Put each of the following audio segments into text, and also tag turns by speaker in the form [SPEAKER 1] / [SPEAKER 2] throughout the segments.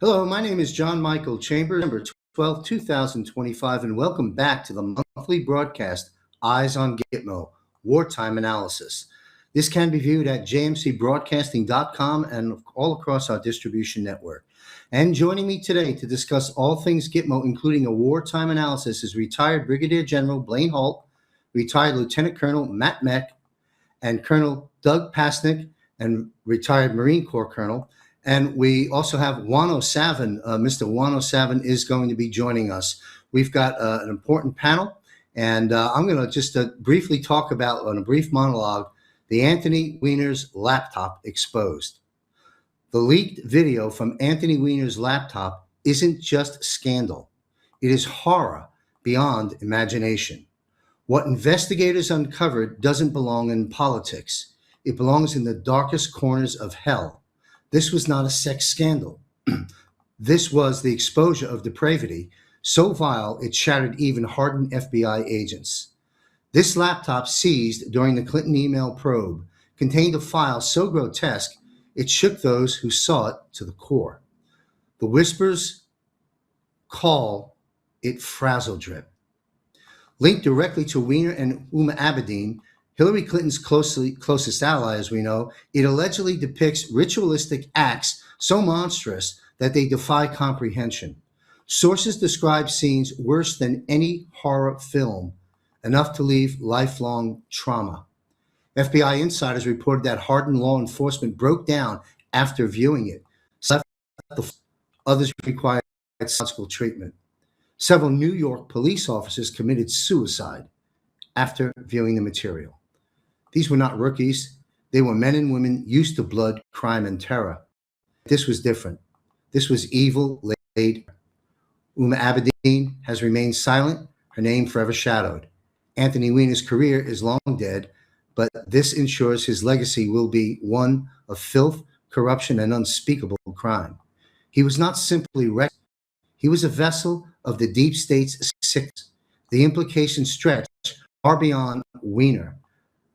[SPEAKER 1] Hello, my name is John Michael Chambers, December 12, 2025, and welcome back to the monthly broadcast, Eyes on Gitmo, Wartime Analysis. This can be viewed at jmcbroadcasting.com and all across our distribution network. And joining me today to discuss all things Gitmo, including a wartime analysis, is retired Brigadier General Blaine Holt, retired Lieutenant Colonel Matt Meck, and Colonel Doug Pasnick, and retired Marine Corps Colonel. And we also have Wano Savin. Mr. Wano Savin is going to be joining us. We've got an important panel, and I'm going to just briefly talk about, in a brief monologue, the Anthony Weiner's laptop exposed. The leaked video from Anthony Weiner's laptop isn't just scandal. It is horror beyond imagination. What investigators uncovered doesn't belong in politics. It belongs in the darkest corners of hell. This was not a sex scandal. This was the exposure of depravity so vile it shattered even hardened FBI agents. This laptop seized during the Clinton email probe contained a file so grotesque it shook those who saw it to the core. The whispers call it frazzle drip. Linked directly to Weiner and Huma Abedin, Hillary Clinton's closest ally, as we know, it allegedly depicts ritualistic acts so monstrous that they defy comprehension. Sources describe scenes worse than any horror film, enough to leave lifelong trauma. FBI insiders reported that hardened law enforcement broke down after viewing it. Others required psychological treatment. Several New York police officers committed suicide after viewing the material. These were not rookies. They were men and women used to blood, crime, and terror. This was different. This was evil laid. Huma Abedin has remained silent, her name forever shadowed. Anthony Weiner's career is long dead, but this ensures his legacy will be one of filth, corruption, and unspeakable crime. He was not simply reckless. He was a vessel of the deep state's sickness. The implications stretch far beyond Weiner.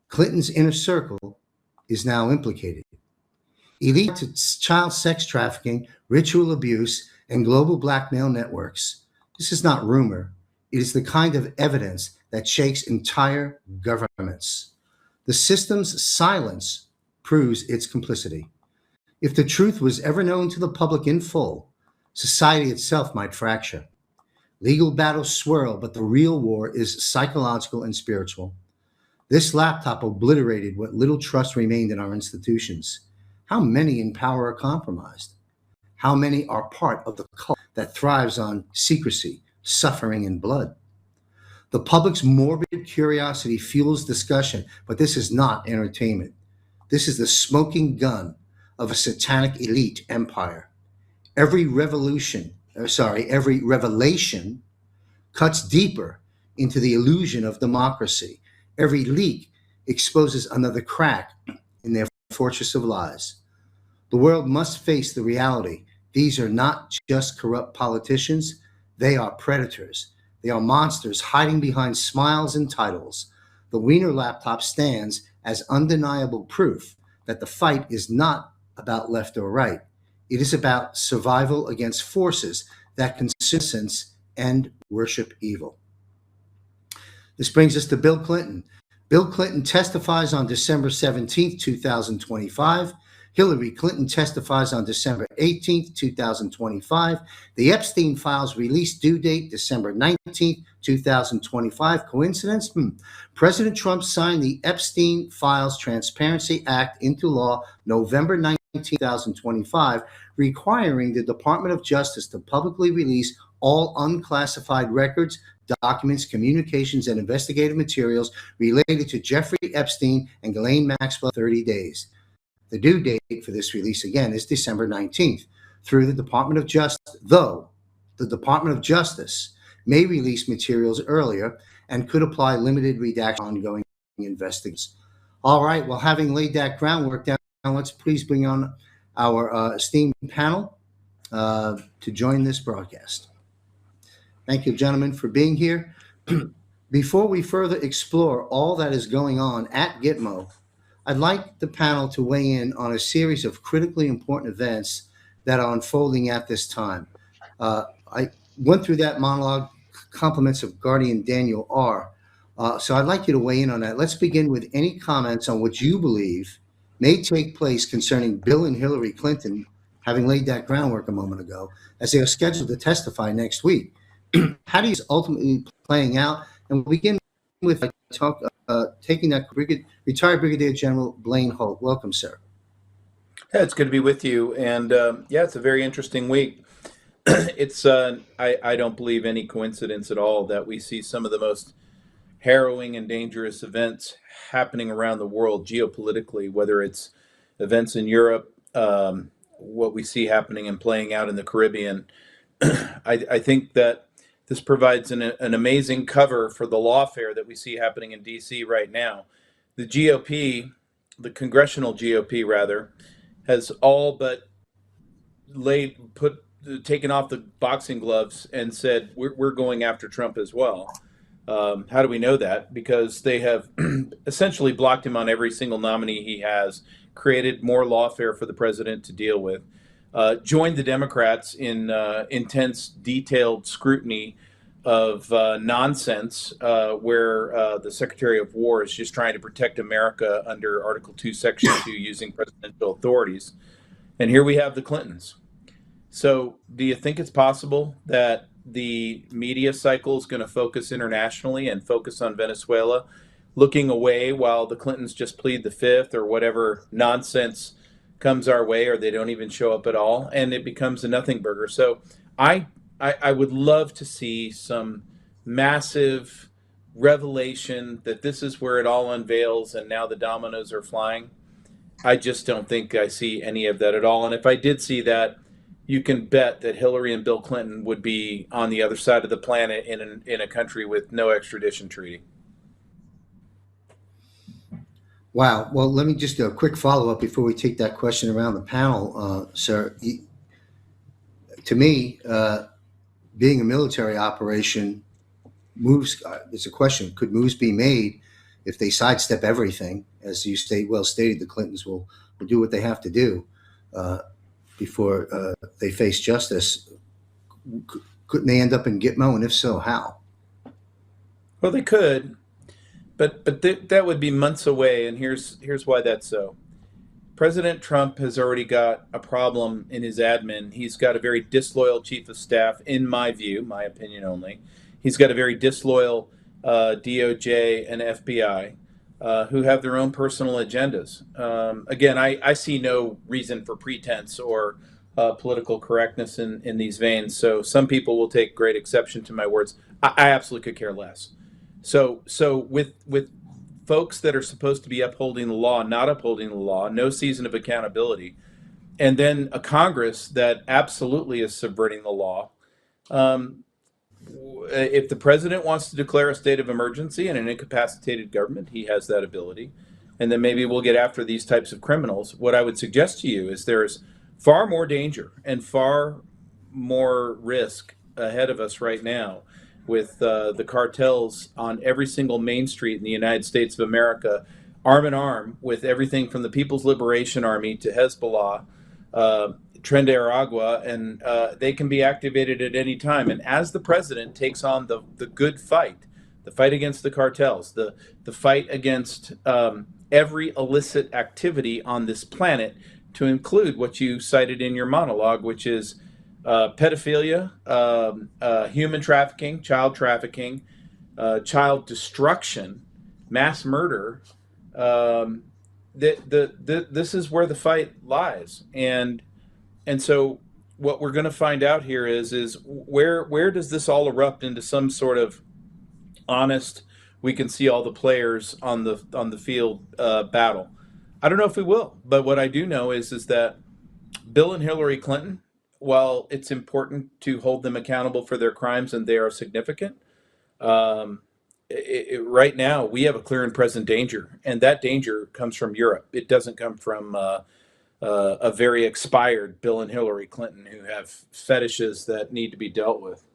[SPEAKER 1] Clinton's inner circle is now implicated. Elite to child sex trafficking, ritual abuse, and global blackmail networks. This is not rumor. It is the kind of evidence that shakes entire governments. The system's silence proves its complicity. If the truth was ever known to the public in full, society itself might fracture. Legal battles swirl, but the real war is psychological and spiritual. This laptop obliterated what little trust remained in our institutions. How many in power are compromised? How many are part of the cult that thrives on secrecy, suffering, and blood? The public's morbid curiosity fuels discussion, but this is not entertainment. This is the smoking gun of a satanic elite empire. Every revelation cuts deeper into the illusion of democracy. Every leak exposes another crack in their fortress of lies. The world must face the reality. These are not just corrupt politicians. They are predators. They are monsters hiding behind smiles and titles. The Weiner laptop stands as undeniable proof that the fight is not about left or right. It is about survival against forces that consume and worship evil. This brings us to Bill Clinton. Bill Clinton testifies on December 17, 2025. Hillary Clinton testifies on December 18, 2025. The Epstein files release due date December 19, 2025. Coincidence? President Trump signed the Epstein Files Transparency Act into law November 19, 2025, requiring the Department of Justice to publicly release all unclassified records, documents, communications, and investigative materials related to Jeffrey Epstein and Ghislaine Maxwell 30 days. The due date for this release, again, is December 19th. Through the Department of Justice, though the Department of Justice may release materials earlier and could apply limited redaction ongoing investigations. All right, well, having laid that groundwork down, let's please bring on our esteemed panel to join this broadcast. Thank you, gentlemen, for being here. Before we further explore all that is going on at Gitmo, I'd like the panel to weigh in on a series of critically important events that are unfolding at this time. I went through that monologue, compliments of Guardian Daniel R. So I'd like you to weigh in on that. Let's begin with any comments on what you believe may take place concerning Bill and Hillary Clinton, having laid that groundwork a moment ago, as they are scheduled to testify next week. How do you see this ultimately playing out? And we'll begin with taking that retired Brigadier General Blaine Holt. Welcome, sir.
[SPEAKER 2] Yeah, it's good to be with you. And yeah, it's a very interesting week. I don't believe any coincidence at all that we see some of the most harrowing and dangerous events happening around the world geopolitically, whether it's events in Europe, what we see happening and playing out in the Caribbean. I think that this provides an amazing cover for the lawfare that we see happening in D.C. right now. The GOP, the congressional GOP rather, has all but taken off the boxing gloves and said we're going after Trump as well. How do we know that? Because they have essentially blocked him on every single nominee he has, created more lawfare for the president to deal with, joined the Democrats in intense, detailed scrutiny of nonsense, where the Secretary of War is just trying to protect America under Article 2, Section 2, using presidential authorities. And here we have the Clintons. So, do you think it's possible that the media cycle is going to focus internationally and focus on Venezuela, looking away while the Clintons just plead the fifth or whatever nonsense comes our way, or they don't even show up at all, and it becomes a nothing burger? So, I would love to see some massive revelation that this is where it all unveils, and now the dominoes are flying. I just don't think I see any of that at all. And if I did see that, you can bet that Hillary and Bill Clinton would be on the other side of the planet in a country with no extradition treaty.
[SPEAKER 1] Wow. Well, let me just do a quick follow up before we take that question around the panel, sir. To me, being a military operation, moves. It's a question: could moves be made if they sidestep everything? As you stated, the Clintons will do what they have to do before they face justice. Couldn't they end up in Gitmo? And if so, how?
[SPEAKER 2] Well, they could, but that would be months away. And here's why that's so. President Trump has already got a problem in his admin. He's got a very disloyal chief of staff, in my view, my opinion only. He's got a very disloyal DOJ and FBI who have their own personal agendas. Again, I see no reason for pretense or political correctness in these veins. So some people will take great exception to my words. I absolutely could care less. So with folks that are supposed to be upholding the law, not upholding the law, no season of accountability, and then a Congress that absolutely is subverting the law. If the president wants to declare a state of emergency and an incapacitated government, he has that ability. And then maybe we'll get after these types of criminals. What I would suggest to you is there's far more danger and far more risk ahead of us right now with the cartels on every single main street in the United States of America, arm in arm with everything from the People's Liberation Army to Hezbollah, Tren Aragua, and they can be activated at any time. And as the president takes on the good fight, the fight against the cartels, the fight against every illicit activity on this planet, to include what you cited in your monologue, which is pedophilia, human trafficking, child destruction, mass murder. This is where the fight lies, and so what we're going to find out here is where does this all erupt into some sort of honest, we can see all the players on the field battle. I don't know if we will, but what I do know is that Bill and Hillary Clinton, while it's important to hold them accountable for their crimes and they are significant, right now we have a clear and present danger, and that danger comes from Europe. It doesn't come from a very expired Bill and Hillary Clinton who have fetishes that need to be dealt with.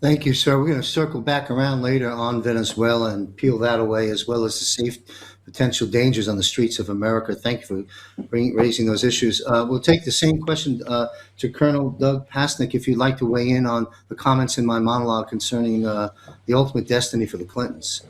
[SPEAKER 1] Thank you, sir. We're going to circle back around later on Venezuela and peel that away, as well as the safe potential dangers on the streets of America. Thank you for raising those issues. We'll take the same question to Colonel Doug Pasnick, if you'd like to weigh in on the comments in my monologue concerning the ultimate destiny for the Clintons.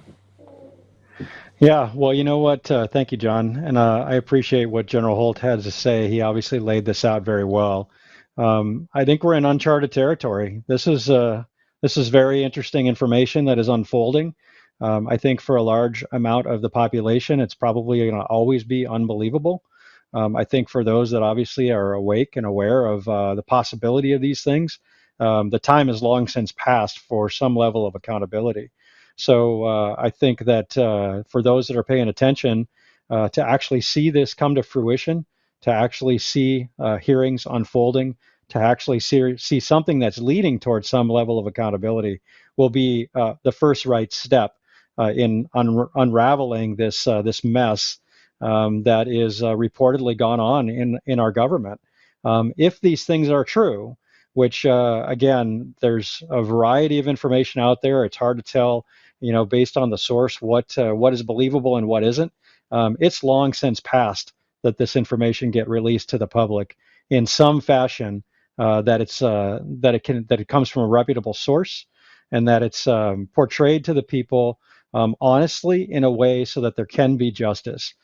[SPEAKER 3] Yeah, well, you know what? Thank you, John. And I appreciate what General Holt had to say. He obviously laid this out very well. I think we're in uncharted territory. This is very interesting information that is unfolding. I think for a large amount of the population, it's probably going to always be unbelievable. I think for those that obviously are awake and aware of the possibility of these things, the time has long since passed for some level of accountability. So I think that for those that are paying attention, to actually see this come to fruition, to actually see hearings unfolding, to actually see something that's leading towards some level of accountability will be the first right step in unraveling this mess that is reportedly gone on in our government. If these things are true, which again, there's a variety of information out there. It's hard to tell, based on the source, what is believable and what isn't. It's long since passed that this information get released to the public in some fashion, that it comes from a reputable source, and that it's portrayed to the people honestly in a way so that there can be justice.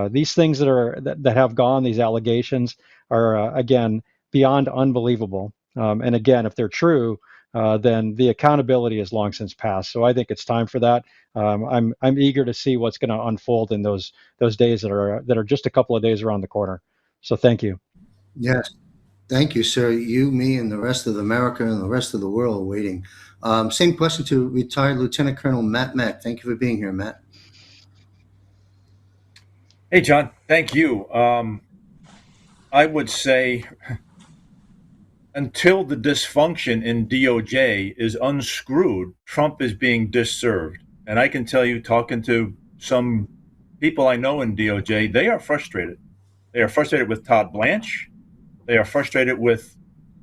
[SPEAKER 3] These things that have gone, these allegations are again beyond unbelievable. And again, if they're true, then the accountability has long since passed. So I think it's time for that. I'm eager to see what's going to unfold in those days that are just a couple of days around the corner. So thank you.
[SPEAKER 1] Yes. Thank you, sir. You, me, and the rest of America and the rest of the world are waiting. Same question to retired Lieutenant Colonel Matt Mack. Thank you for being here, Matt.
[SPEAKER 4] Hey, John. Thank you. I would say until the dysfunction in DOJ is unscrewed, Trump is being disserved. And I can tell you, talking to some people I know in DOJ, they are frustrated. They are frustrated with Todd Blanche. They are frustrated with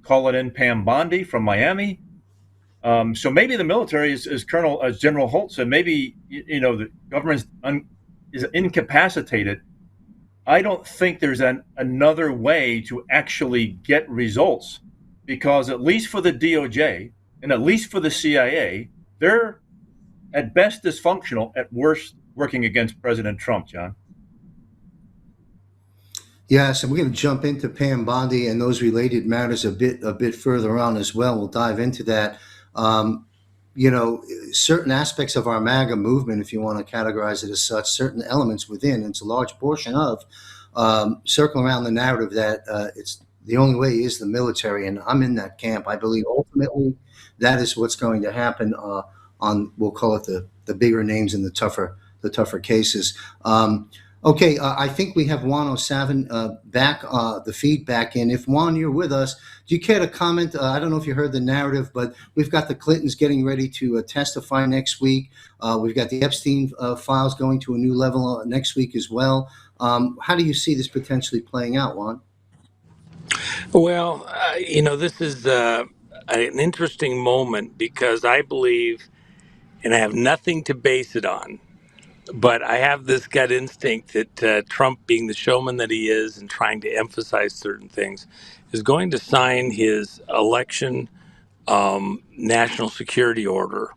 [SPEAKER 4] calling in Pam Bondi from Miami. So maybe the military, as General Holt said, maybe the government is incapacitated. I don't think there's another way to actually get results, because at least for the DOJ and at least for the CIA, they're at best dysfunctional, at worst working against President Trump, John.
[SPEAKER 1] Yes, and we're going to jump into Pam Bondi and those related matters a bit further on as well. We'll dive into that. Um, Certain aspects of our MAGA movement, if you want to categorize it as such, certain elements within, it's a large portion of, circle around the narrative that it's the only way is the military, and I'm in that camp. I believe ultimately that is what's going to happen on, we'll call it the bigger names in the tougher cases. Okay, I think we have Juan O'Savin back, the feedback in. If Juan, you're with us, do you care to comment? I don't know if you heard the narrative, but we've got the Clintons getting ready to testify next week. We've got the Epstein files going to a new level next week as well. How do you see this potentially playing out, Juan?
[SPEAKER 5] Well, this is an interesting moment because I believe, and I have nothing to base it on, but I have this gut instinct that Trump, being the showman that he is and trying to emphasize certain things, is going to sign his election national security order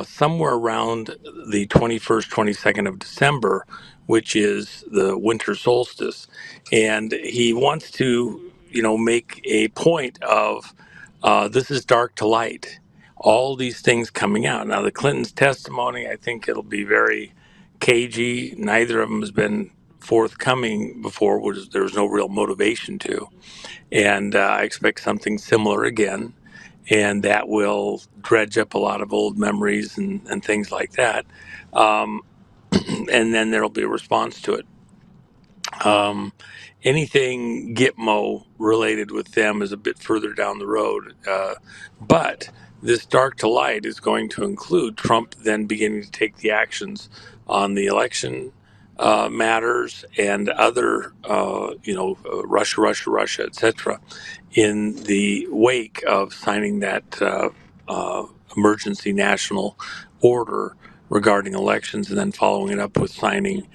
[SPEAKER 5] somewhere around the 21st, 22nd of December, which is the winter solstice. And he wants to, make a point of this is dark to light. All these things coming out. Now, the Clintons' testimony, I think it'll be very cagey. Neither of them has been forthcoming before. There was no real motivation to. And I expect something similar again, and that will dredge up a lot of old memories and things like that. Um, and then there'll be a response to it. Um, Anything Gitmo related with them is a bit further down the road. But this dark to light is going to include Trump then beginning to take the actions on the election matters and other, Russia, etc., in the wake of signing that emergency national order regarding elections, and then following it up with signing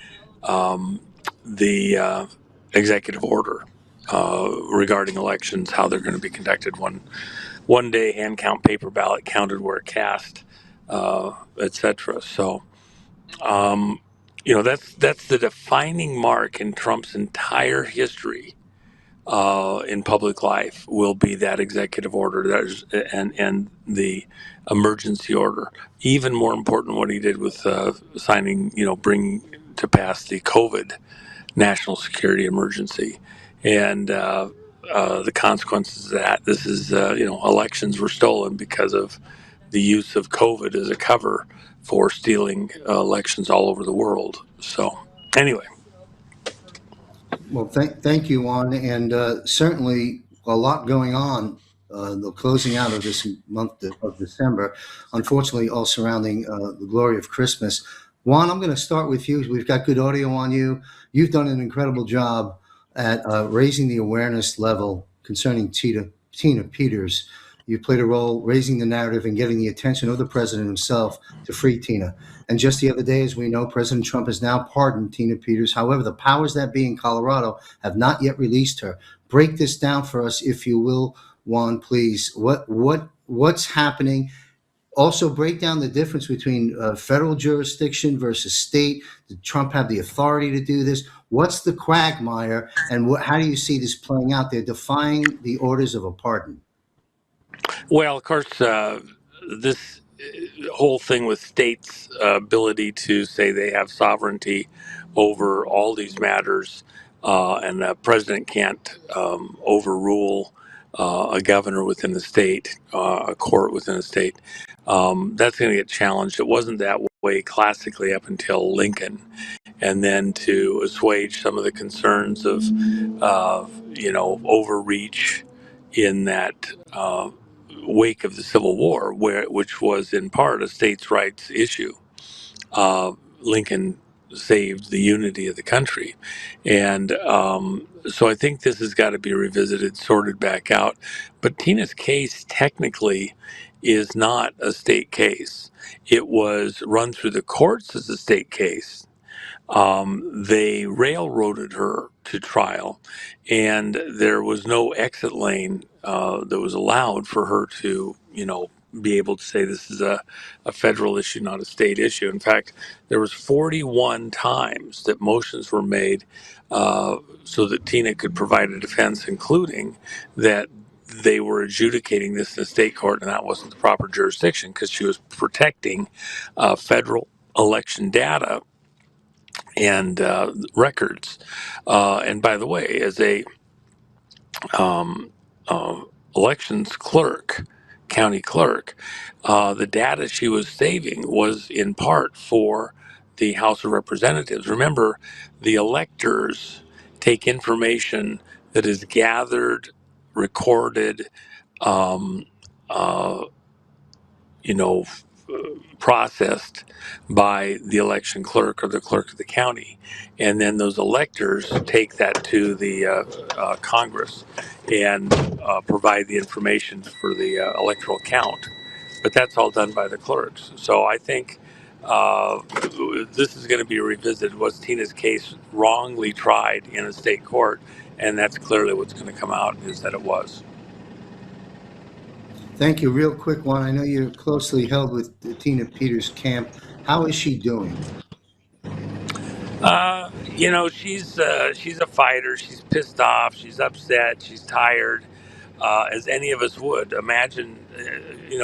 [SPEAKER 5] the executive order regarding elections, how they're going to be conducted. One day hand count, paper ballot counted where cast, etc. So that's the defining mark in Trump's entire history in public life will be that executive order and the emergency order. Even more important, what he did with signing, bringing to pass the COVID national security emergency, and the consequences of that. This is, elections were stolen because of the use of COVID as a cover for stealing elections all over the world. So, anyway.
[SPEAKER 1] Well, thank you, Juan, and certainly a lot going on. The closing out of this month of December, unfortunately, all surrounding the glory of Christmas. Juan, I'm going to start with you. We've got good audio on you. You've done an incredible job at raising the awareness level concerning Tina Peters. You played a role raising the narrative and getting the attention of the president himself to free Tina. And just the other day, as we know, President Trump has now pardoned Tina Peters. However, the powers that be in Colorado have not yet released her. Break this down for us, if you will, Juan, please. What's happening? Also, break down the difference between federal jurisdiction versus state. Did Trump have the authority to do this? What's the quagmire, and how do you see this playing out? They're defying the orders of a pardon.
[SPEAKER 5] Well, of course, this whole thing with states' ability to say they have sovereignty over all these matters, and the president can't overrule a governor within the state, a court within the state, that's going to get challenged. It wasn't that way classically up until Lincoln. And then to assuage some of the concerns of, overreach in that wake of the Civil War, which was in part a states' rights issue. Lincoln saved the unity of the country, and so I think this has got to be revisited, sorted back out. But Tina's case technically is not a state case. It was run through the courts as a state case. They railroaded her to trial, and there was no exit lane that was allowed for her to, be able to say this is a federal issue, not a state issue. In fact, there was 41 times that motions were made so that Tina could provide a defense, including that they were adjudicating this in the state court, and that wasn't the proper jurisdiction because she was protecting federal election data and records. And by the way, as a um, elections clerk, county clerk, the data she was saving was in part for the House of Representatives. Remember, the electors take information that is gathered, recorded, um, uh, you know, processed by the election clerk or the clerk of the county. And then those electors take that to the Congress and provide the information for the electoral count. But that's all done by the clerks. So I think this is going to be revisited. Was Tina's case wrongly tried in a state court? And that's clearly what's going to come out, is that it was.
[SPEAKER 1] Thank you. Real quick, Juan. I know you're closely held with the Tina Peters camp. How is she doing?
[SPEAKER 5] She's a fighter. She's pissed off. She's upset. She's tired, as any of us would imagine.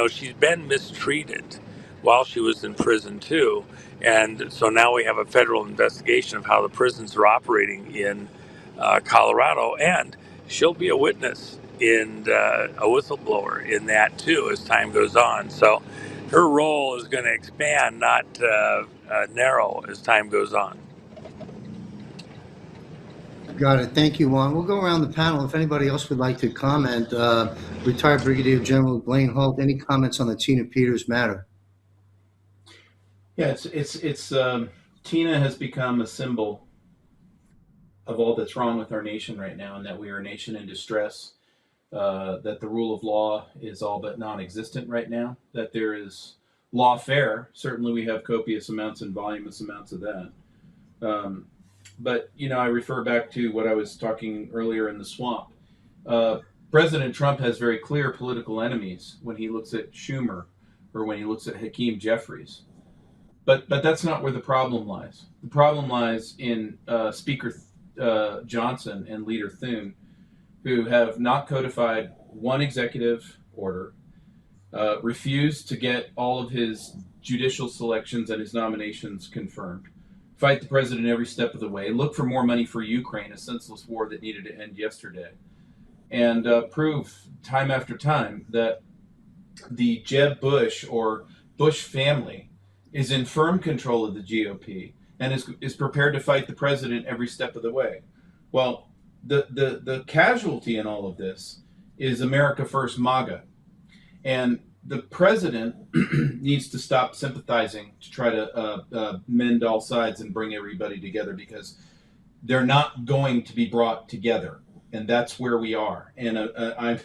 [SPEAKER 5] She's been mistreated while she was in prison too, and so now we have a federal investigation of how the prisons are operating in Colorado, and she'll be a witness and a whistleblower in that too as time goes on. So her role is going to expand, not narrow, as time goes on.
[SPEAKER 1] Got it. Thank you, Juan. We'll go around the panel. If anybody else would like to comment, retired Brigadier General Blaine Holt, any comments on the Tina Peters matter?
[SPEAKER 2] Yeah, it's Tina has become a symbol of all that's wrong with our nation right now, and that we are a nation in distress. that the rule of law is all but non-existent right now, that there is lawfare. Certainly we have copious amounts and voluminous amounts of that. But, I refer back to what I was talking earlier in the swamp. President Trump has very clear political enemies when he looks at Schumer or when he looks at Hakeem Jeffries. But that's not where the problem lies. The problem lies in Speaker Johnson and Leader Thune, who have not codified one executive order, refused to get all of his judicial selections and his nominations confirmed, fight the president every step of the way, look for more money for Ukraine, a senseless war that needed to end yesterday, and prove time after time that the Jeb Bush or Bush family is in firm control of the GOP and is prepared to fight the president every step of the way. Well, the casualty in all of this is America First MAGA. And the president needs to stop sympathizing to try to mend all sides and bring everybody together, because they're not going to be brought together. And that's where we are. And I'm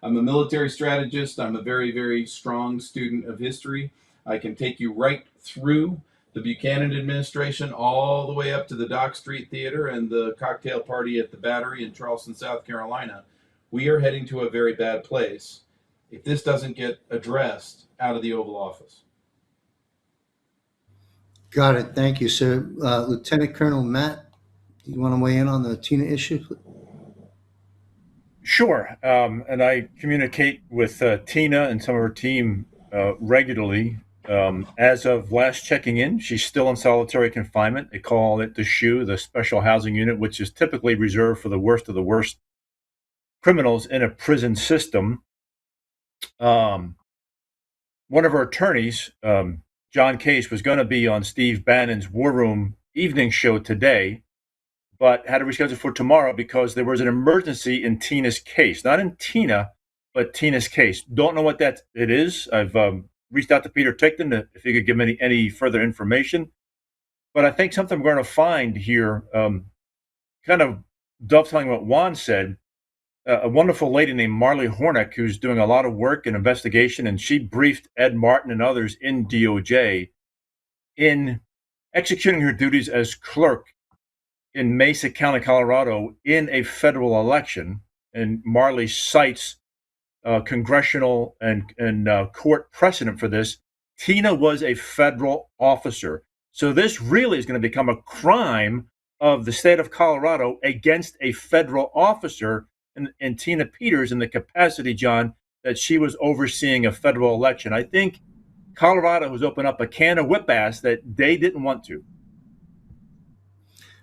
[SPEAKER 2] I'm a military strategist. I'm a very, very strong student of history. I can take you right through the Buchanan administration all the way up to the Dock Street Theater and the cocktail party at the Battery in Charleston, South Carolina. We are heading to a very bad place if this doesn't get addressed out of the Oval Office.
[SPEAKER 1] Got it. Thank you, sir. Lieutenant Colonel Matt, do you want to weigh in on the Tina issue?
[SPEAKER 4] Sure. And I communicate with Tina and some of her team regularly. As of last checking in, she's still in solitary confinement. They call it the SHU, the Special Housing Unit, which is typically reserved for the worst of the worst criminals in a prison system. One of her attorneys, John Case, was going to be on Steve Bannon's War Room evening show today, but had to reschedule for tomorrow because there was an emergency in Tina's case. Not in Tina, but Tina's case. Don't know what it is. I've reached out to Peter Tickton if he could give me any further information. But I think something we're going to find here, kind of dovetailing what Juan said, a wonderful lady named Marley Hornick, who's doing a lot of work and investigation, and she briefed Ed Martin and others in DOJ in executing her duties as clerk in Mesa County, Colorado, in a federal election. And Marley cites congressional and court precedent for this. Tina was a federal officer. So this really is going to become a crime of the state of Colorado against a federal officer, and Tina Peters in the capacity, John, that she was overseeing a federal election. I think Colorado has opened up a can of whip ass that they didn't want to.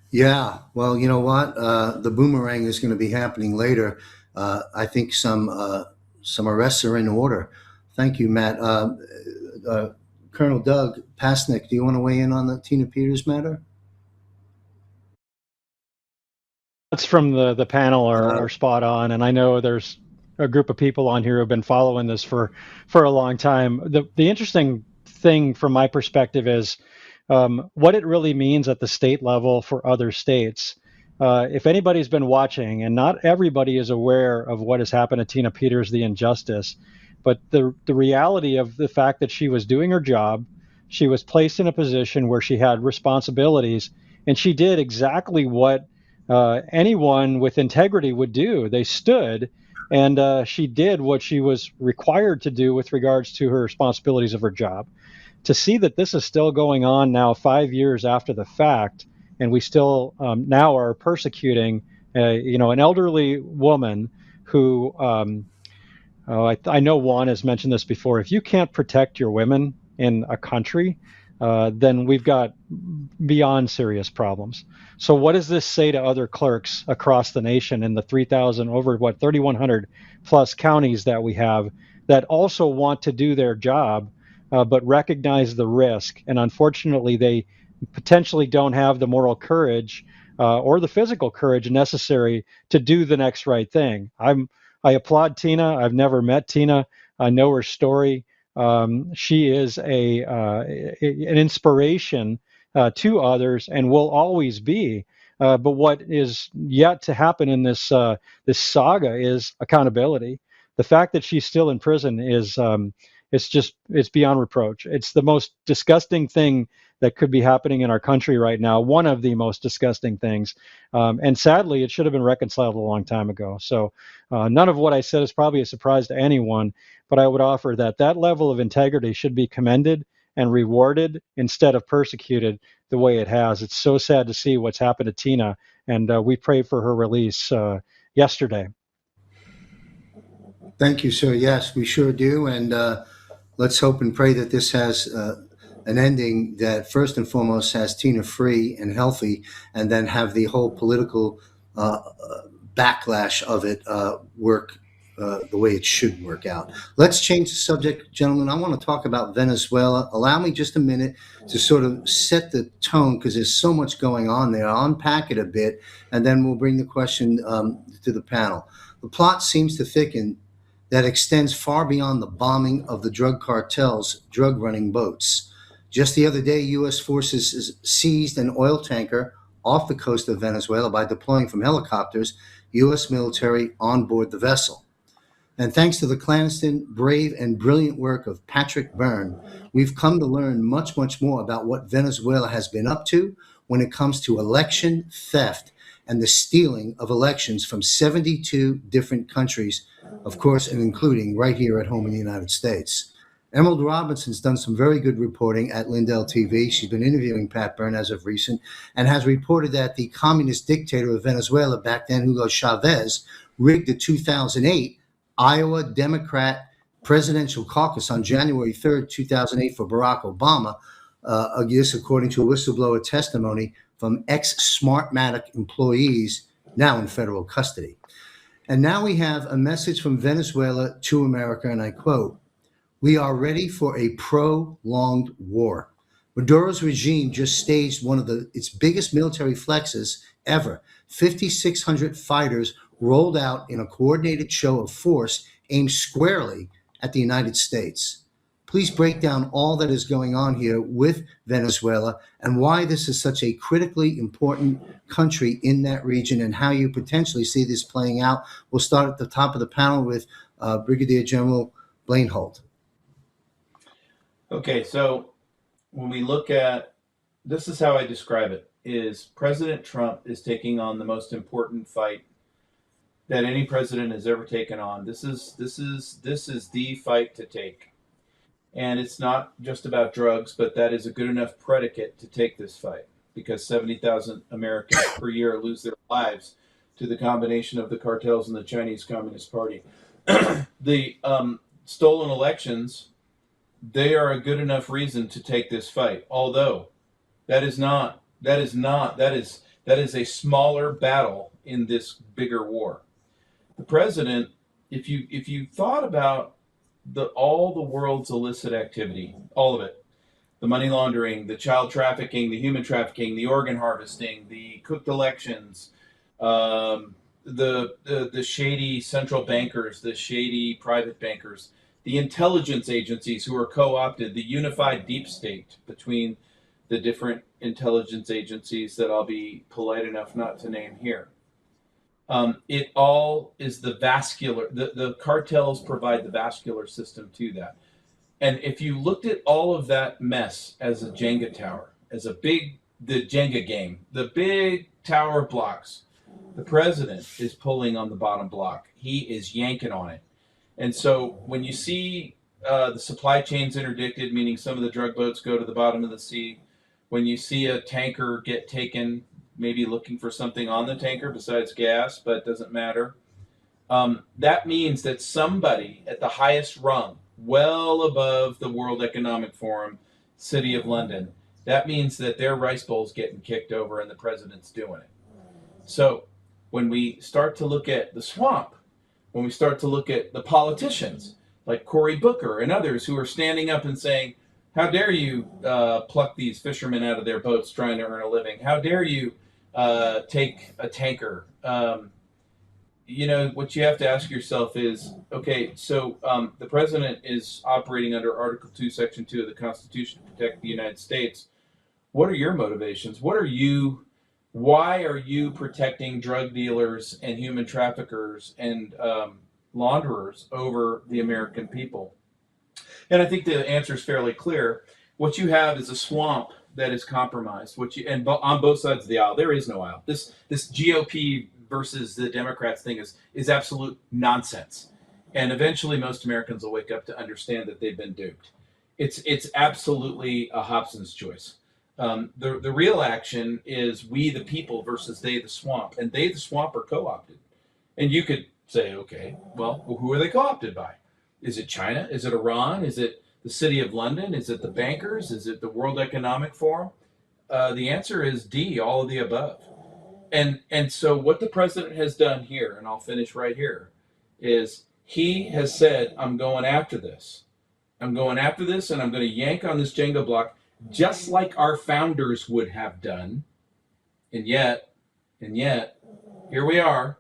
[SPEAKER 1] Yeah, well, you know what? The boomerang is going to be happening later. I think some arrests are in order. Thank you, Matt. Colonel Doug Pasnick, do you want to weigh in on the Tina Peters matter?
[SPEAKER 3] That's from the panel are spot on, and I know there's a group of people on here who have been following this for a long time. The interesting thing from my perspective is what it really means at the state level for other states. If anybody's been watching, and not everybody is aware of what has happened to Tina Peters, the injustice, but the reality of the fact that she was doing her job, she was placed in a position where she had responsibilities, and she did exactly what anyone with integrity would do. They stood, and she did what she was required to do with regards to her responsibilities of her job. To see that this is still going on now 5 years after the fact, and we still now are persecuting an elderly woman who I know Juan has mentioned this before. If you can't protect your women in a country, then we've got beyond serious problems. So what does this say to other clerks across the nation in the 3,100 plus counties that we have that also want to do their job, but recognize the risk? And unfortunately, they potentially don't have the moral courage or the physical courage necessary to do the next right thing. I applaud Tina. I've never met Tina. I know her story. She is an inspiration to others and will always be. But what is yet to happen in this saga is accountability. The fact that she's still in prison is it's beyond reproach. It's the most disgusting thing that could be happening in our country right now. One of the most disgusting things, and sadly, it should have been reconciled a long time ago. So none of what I said is probably a surprise to anyone, but I would offer that level of integrity should be commended and rewarded instead of persecuted the way it has. It's so sad to see what's happened to Tina, and we pray for her release yesterday.
[SPEAKER 1] Thank you, sir. Yes, we sure do. And let's hope and pray that this has an ending that first and foremost has Tina free and healthy, and then have the whole political backlash of it work the way it should work out. Let's change the subject, gentlemen. I want to talk about Venezuela. Allow me just a minute to sort of set the tone, because there's so much going on there. I'll unpack it a bit, and then we'll bring the question to the panel. The plot seems to thicken that extends far beyond the bombing of the drug cartels' drug-running boats. Just the other day, U.S. forces seized an oil tanker off the coast of Venezuela by deploying from helicopters U.S. military on board the vessel. And thanks to the clandestine, brave, and brilliant work of Patrick Byrne, we've come to learn much, much more about what Venezuela has been up to when it comes to election theft and the stealing of elections from 72 different countries, of course, and including right here at home in the United States. Emerald Robinson's done some very good reporting at Lindell TV. She's been interviewing Pat Byrne as of recent, and has reported that the communist dictator of Venezuela back then, Hugo Chavez, rigged the 2008 Iowa Democrat presidential caucus on January 3rd, 2008 for Barack Obama. This according to a whistleblower testimony from ex-Smartmatic employees now in federal custody. And now we have a message from Venezuela to America, and I quote, "We are ready for a prolonged war. Maduro's regime just staged one of its biggest military flexes ever. 5,600 fighters rolled out in a coordinated show of force aimed squarely at the United States. Please break down all that is going on here with Venezuela and why this is such a critically important country in that region, and how you potentially see this playing out." We'll start at the top of the panel with Brigadier General Blaine Holt.
[SPEAKER 2] Okay, so when we look at, this is how I describe it, is President Trump is taking on the most important fight that any president has ever taken on. This is the fight to take. And it's not just about drugs, but that is a good enough predicate to take this fight, because 70,000 Americans per year lose their lives to the combination of the cartels and the Chinese Communist Party. The stolen elections, they are a good enough reason to take this fight. Although that is a smaller battle in this bigger war. The president, if you thought about all the world's illicit activity, all of it, the money laundering, the child trafficking, the human trafficking, the organ harvesting, the cooked elections, the shady central bankers, the shady private bankers, the intelligence agencies who are co-opted, the unified deep state between the different intelligence agencies that I'll be polite enough not to name here. It all is the cartels provide the vascular system to that. And if you looked at all of that mess as a Jenga tower, as the Jenga game, the big tower of blocks, the president is pulling on the bottom block. He is yanking on it. And so when you see the supply chains interdicted, meaning some of the drug boats go to the bottom of the sea, when you see a tanker get taken, maybe looking for something on the tanker besides gas, but it doesn't matter. That means that somebody at the highest rung, well above the World Economic Forum, City of London, that means that their rice bowl's getting kicked over and the president's doing it. So when we start to look at the swamp, when we start to look at the politicians like Cory Booker and others who are standing up and saying, how dare you pluck these fishermen out of their boats trying to earn a living? How dare you take a tanker? What you have to ask yourself is, okay, so the president is operating under Article 2, Section 2 of the Constitution to protect the United States. What are your motivations? What are you Why are you protecting drug dealers and human traffickers and launderers over the American people? And I think the answer is fairly clear. What you have is a swamp that is compromised. On both sides of the aisle, there is no aisle. This GOP versus the Democrats thing is absolute nonsense. And eventually, most Americans will wake up to understand that they've been duped. It's absolutely a Hobson's choice. The real action is we the people versus they the swamp, and they the swamp are co-opted. And you could say, okay, well, who are they co-opted by? Is it China? Is it Iran? Is it the City of London? Is it the bankers? Is it the World Economic Forum? The answer is D, all of the above. And so what the president has done here, and I'll finish right here, is he has said, I'm going after this. I'm going after this, and I'm going to yank on this Jenga block, just like our founders would have done. And yet, here we are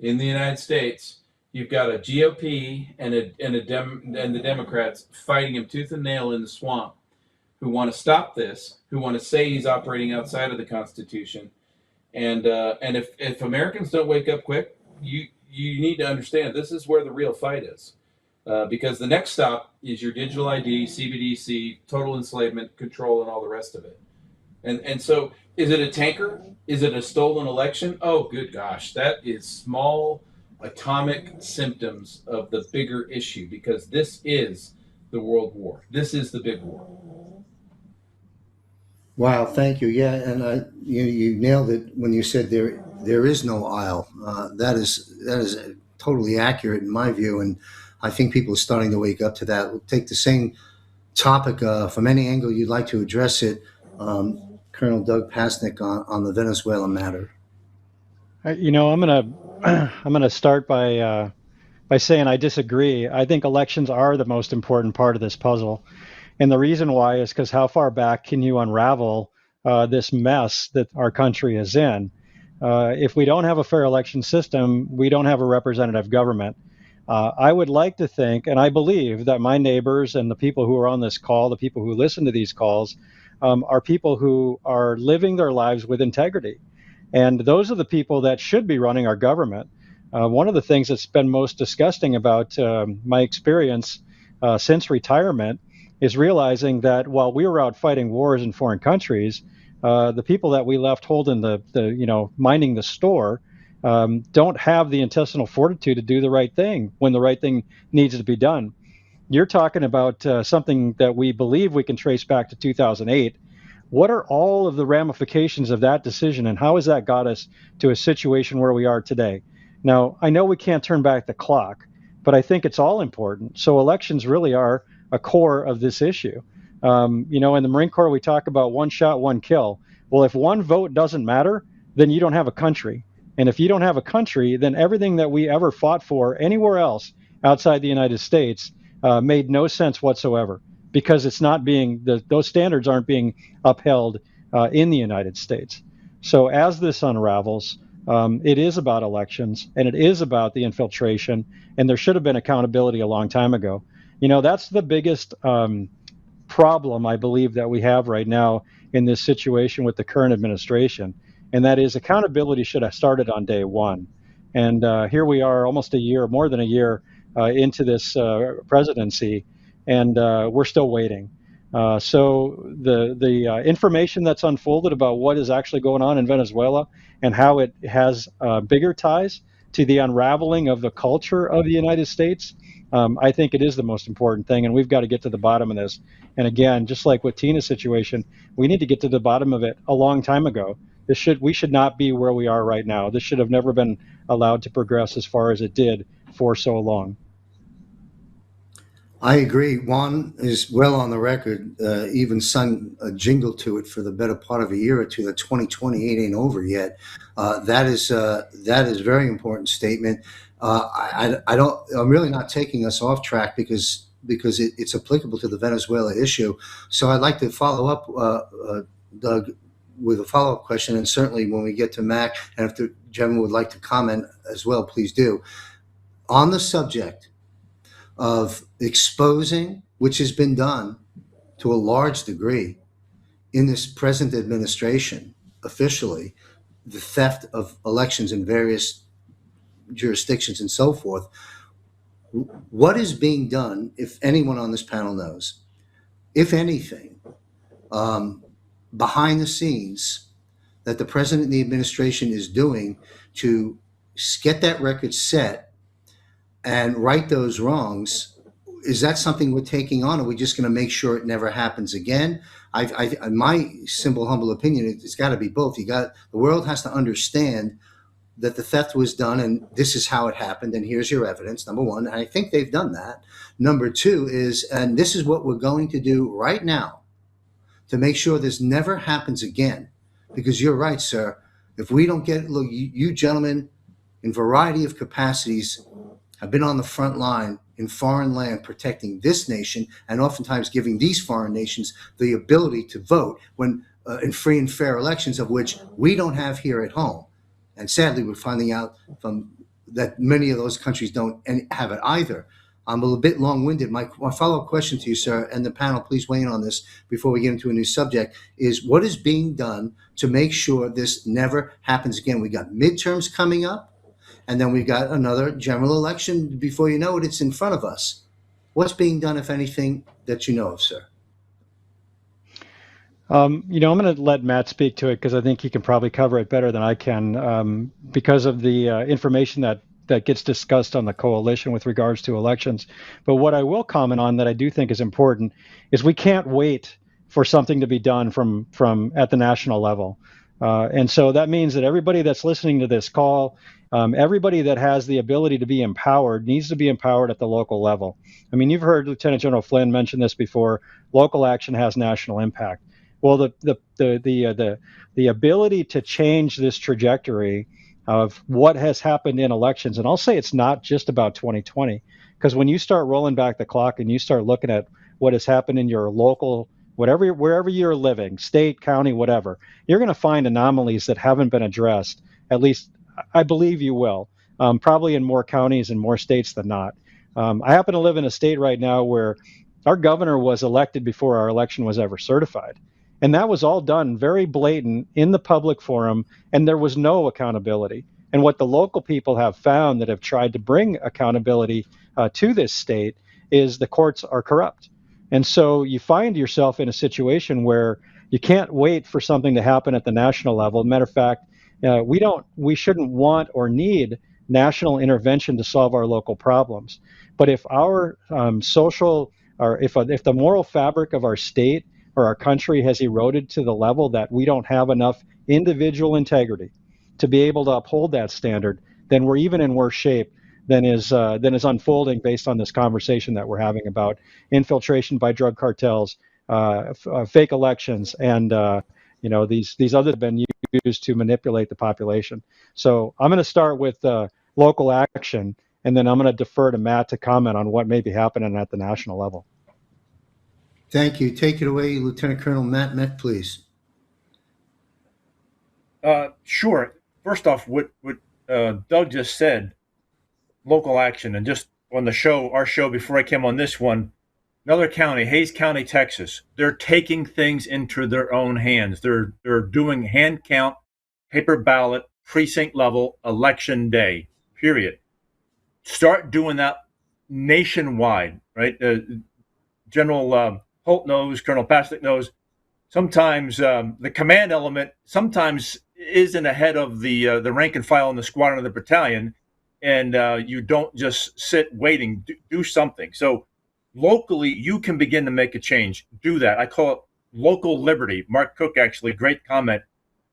[SPEAKER 2] in the United States. You've got a GOP and the Democrats fighting him tooth and nail in the swamp, who want to stop this, who want to say he's operating outside of the Constitution. And if Americans don't wake up quick, you need to understand this is where the real fight is. Because the next stop is your digital ID, CBDC, total enslavement, control, and all the rest of it. And so, is it a tanker? Is it a stolen election? Oh, good gosh, that is small atomic symptoms of the bigger issue, because this is the world war. This is the big war.
[SPEAKER 1] Wow, thank you. Yeah, and you nailed it when you said there is no aisle. That is totally accurate in my view, and I think people are starting to wake up to that. We'll take the same topic from any angle you'd like to address it. Colonel Doug Pasnick on the Venezuela matter.
[SPEAKER 3] I'm gonna start by saying I disagree. I think elections are the most important part of this puzzle. And the reason why is because how far back can you unravel this mess that our country is in? If we don't have a fair election system, we don't have a representative government. I would like to think, and I believe that my neighbors and the people who are on this call, the people who listen to these calls, are people who are living their lives with integrity. And those are the people that should be running our government. One of the things that's been most disgusting about my experience since retirement is realizing that while we were out fighting wars in foreign countries, the people that we left holding minding the store don't have the intestinal fortitude to do the right thing when the right thing needs to be done. You're talking about something that we believe we can trace back to 2008. What are all of the ramifications of that decision, and how has that got us to a situation where we are today? Now, I know we can't turn back the clock, but I think it's all important. So elections really are a core of this issue. In the Marine Corps, we talk about one shot, one kill. Well, if one vote doesn't matter, then you don't have a country. And if you don't have a country, then everything that we ever fought for anywhere else outside the United States made no sense whatsoever, because it's not those standards aren't being upheld in the United States. So as this unravels, it is about elections, and it is about the infiltration, and there should have been accountability a long time ago. That's the biggest problem I believe that we have right now in this situation with the current administration, and that is accountability should have started on day one. And here we are almost more than a year into this presidency, and we're still waiting. So the information that's unfolded about what is actually going on in Venezuela and how it has bigger ties to the unraveling of the culture of the United States, I think it is the most important thing, and we've got to get to the bottom of this. And again, just like with Tina's situation, we need to get to the bottom of it a long time ago. We should not be where we are right now. This should have never been allowed to progress as far as it did for so long.
[SPEAKER 1] I agree. Juan is well on the record, even sung a jingle to it for the better part of a year or two, that 2028 ain't over yet. That is a very important statement. I'm really not taking us off track because it's applicable to the Venezuela issue. So I'd like to follow up, Doug, with a follow-up question, and certainly when we get to Mac, and if the gentleman would like to comment as well, please do. On the subject of exposing, which has been done to a large degree in this present administration officially, the theft of elections in various jurisdictions and so forth. What is being done, if anyone on this panel knows, if anything, behind the scenes that the president and the administration is doing to get that record set and right those wrongs? Is that something we're taking on? Or are we just going to make sure it never happens again? My simple, humble opinion, it's got to be both. The world has to understand that the theft was done and this is how it happened. And here's your evidence, number one. And I think they've done that. Number two is, and this is what we're going to do right now to make sure this never happens again. Because you're right, sir. If we don't get, look, you gentlemen in variety of capacities have been on the front line in foreign land protecting this nation and oftentimes giving these foreign nations the ability to vote when in free and fair elections, of which we don't have here at home. And sadly, we're finding out from that many of those countries don't have it either. I'm a little bit long-winded. My follow-up question to you, sir, and the panel, please weigh in on this before we get into a new subject, is what is being done to make sure this never happens again? We got midterms coming up, and then we've got another general election. Before you know it, it's in front of us. What's being done, if anything, that you know of, sir?
[SPEAKER 3] I'm going to let Matt speak to it because I think he can probably cover it better than I can because of the information that gets discussed on the coalition with regards to elections. But what I will comment on that I do think is important is we can't wait for something to be done from at the national level. And so that means that everybody that's listening to this call, everybody that has the ability to be empowered needs to be empowered at the local level. I mean, you've heard Lieutenant General Flynn mention this before. Local action has national impact. Well, the ability to change this trajectory of what has happened in elections, and I'll say it's not just about 2020, because when you start rolling back the clock and you start looking at what has happened in your local, wherever you're living, state, county, whatever, you're going to find anomalies that haven't been addressed. At least I believe you will, probably in more counties and more states than not. I happen to live in a state right now where our governor was elected before our election was ever certified. And that was all done very blatant in the public forum, and there was no accountability. And what the local people have found that have tried to bring accountability to this state is the courts are corrupt. And so you find yourself in a situation where you can't wait for something to happen at the national level. Matter of fact, we shouldn't want or need national intervention to solve our local problems. But if our social, or if the moral fabric of our state or our country has eroded to the level that we don't have enough individual integrity to be able to uphold that standard, then we're even in worse shape than is unfolding based on this conversation that we're having about infiltration by drug cartels, fake elections, and these other have been used to manipulate the population. So I'm going to start with local action, and then I'm going to defer to Matt to comment on what may be happening at the national level.
[SPEAKER 1] Thank you. Take it away, Lieutenant Colonel Matt Met, please.
[SPEAKER 4] Sure. First off, what Doug just said, local action, and just on the show, our show before I came on this one, another county, Hays County, Texas, they're taking things into their own hands. They're doing hand count, paper ballot, precinct level, election day, period. Start doing that nationwide, right? General Holt knows, Colonel Pasnick knows, sometimes the command element sometimes isn't ahead of the rank and file in the squadron or the battalion, and you don't just sit waiting. Do something. So locally, you can begin to make a change. Do that. I call it local liberty. Mark Cook, actually, great comment.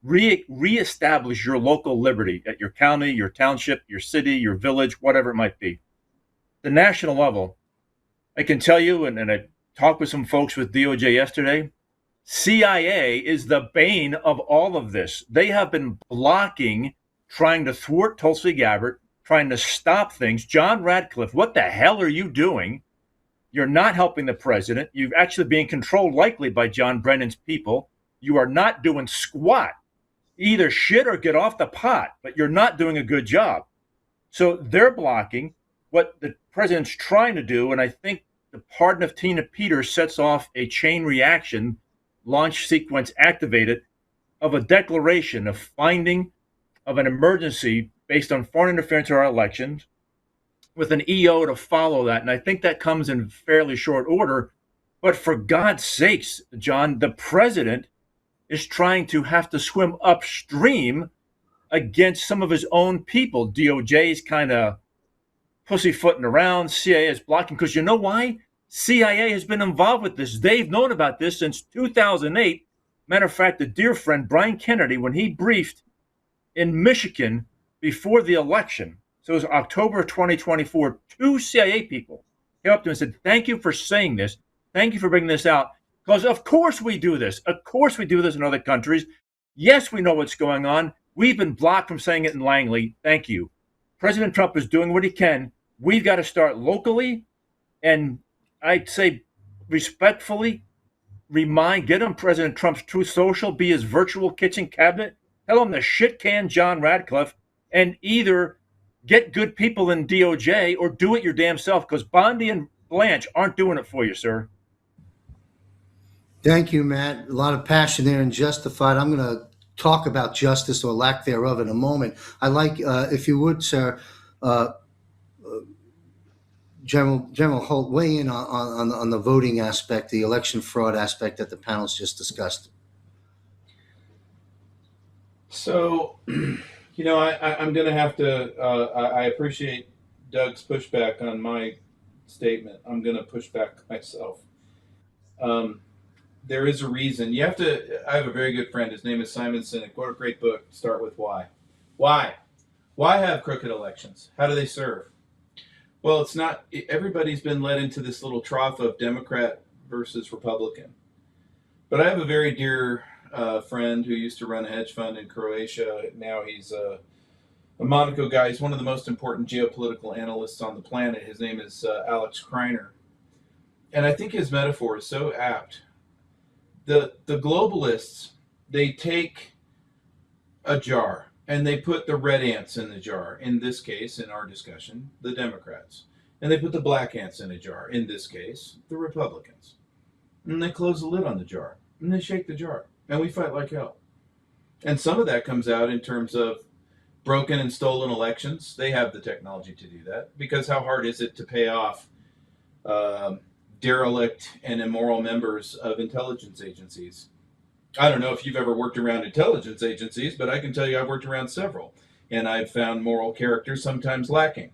[SPEAKER 4] Reestablish your local liberty at your county, your township, your city, your village, whatever it might be. The national level, I can tell you, and I talked with some folks with DOJ yesterday, CIA is the bane of all of this. They have been blocking, trying to thwart Tulsi Gabbard, trying to stop things. John Radcliffe, what the hell are you doing? You're not helping the president. You're actually being controlled likely by John Brennan's people. You are not doing squat. Either shit or get off the pot, but you're not doing a good job. So they're blocking what the president's trying to do, and I think the pardon of Tina Peters sets off a chain reaction, launch sequence activated, of a declaration of finding of an emergency based on foreign interference in our elections with an EO to follow that. And I think that comes in fairly short order. But for God's sakes, John, the president is trying to have to swim upstream against some of his own people. DOJ is kind of pussyfooting around. CIA is blocking, because you know why? CIA has been involved with this. They've known about this since 2008. Matter of fact, a dear friend, Brian Kennedy, when he briefed in Michigan before the election, so it was October 2024, 2 CIA people came up to him and said, thank you for saying this. Thank you for bringing this out. Because of course we do this. Of course we do this in other countries. Yes, we know what's going on. We've been blocked from saying it in Langley. Thank you. President Trump is doing what he can. We've got to start locally, and I'd say respectfully get him President Trump's Truth Social, be his virtual kitchen cabinet. Tell him to shit can John Radcliffe, and either get good people in DOJ or do it your damn self, because Bondi and Blanche aren't doing it for you, sir.
[SPEAKER 1] Thank you, Matt. A lot of passion there and justified. I'm going to talk about justice or lack thereof in a moment. I like, if you would, sir, General Holt, weigh in on the voting aspect, the election fraud aspect that the panel's just discussed.
[SPEAKER 2] So, I'm going to have to, I appreciate Doug's pushback on my statement. I'm going to push back myself. There is a reason. I have a very good friend. His name is Simon Sinek. What a great book. Start with why. Why? Why have crooked elections? How do they serve? Well, it's not, everybody's been led into this little trough of Democrat versus Republican. But I have a very dear friend who used to run a hedge fund in Croatia. Now he's a Monaco guy. He's one of the most important geopolitical analysts on the planet. His name is Alex Kreiner. And I think his metaphor is so apt. The globalists, they take a jar and they put the red ants in the jar. In this case, in our discussion, the Democrats. And they put the black ants in a jar. In this case, the Republicans. And they close the lid on the jar. And they shake the jar. And we fight like hell. And some of that comes out in terms of broken and stolen elections. They have the technology to do that. Because how hard is it to pay off derelict and immoral members of intelligence agencies? I don't know if you've ever worked around intelligence agencies, but I can tell you I've worked around several. And I've found moral character sometimes lacking,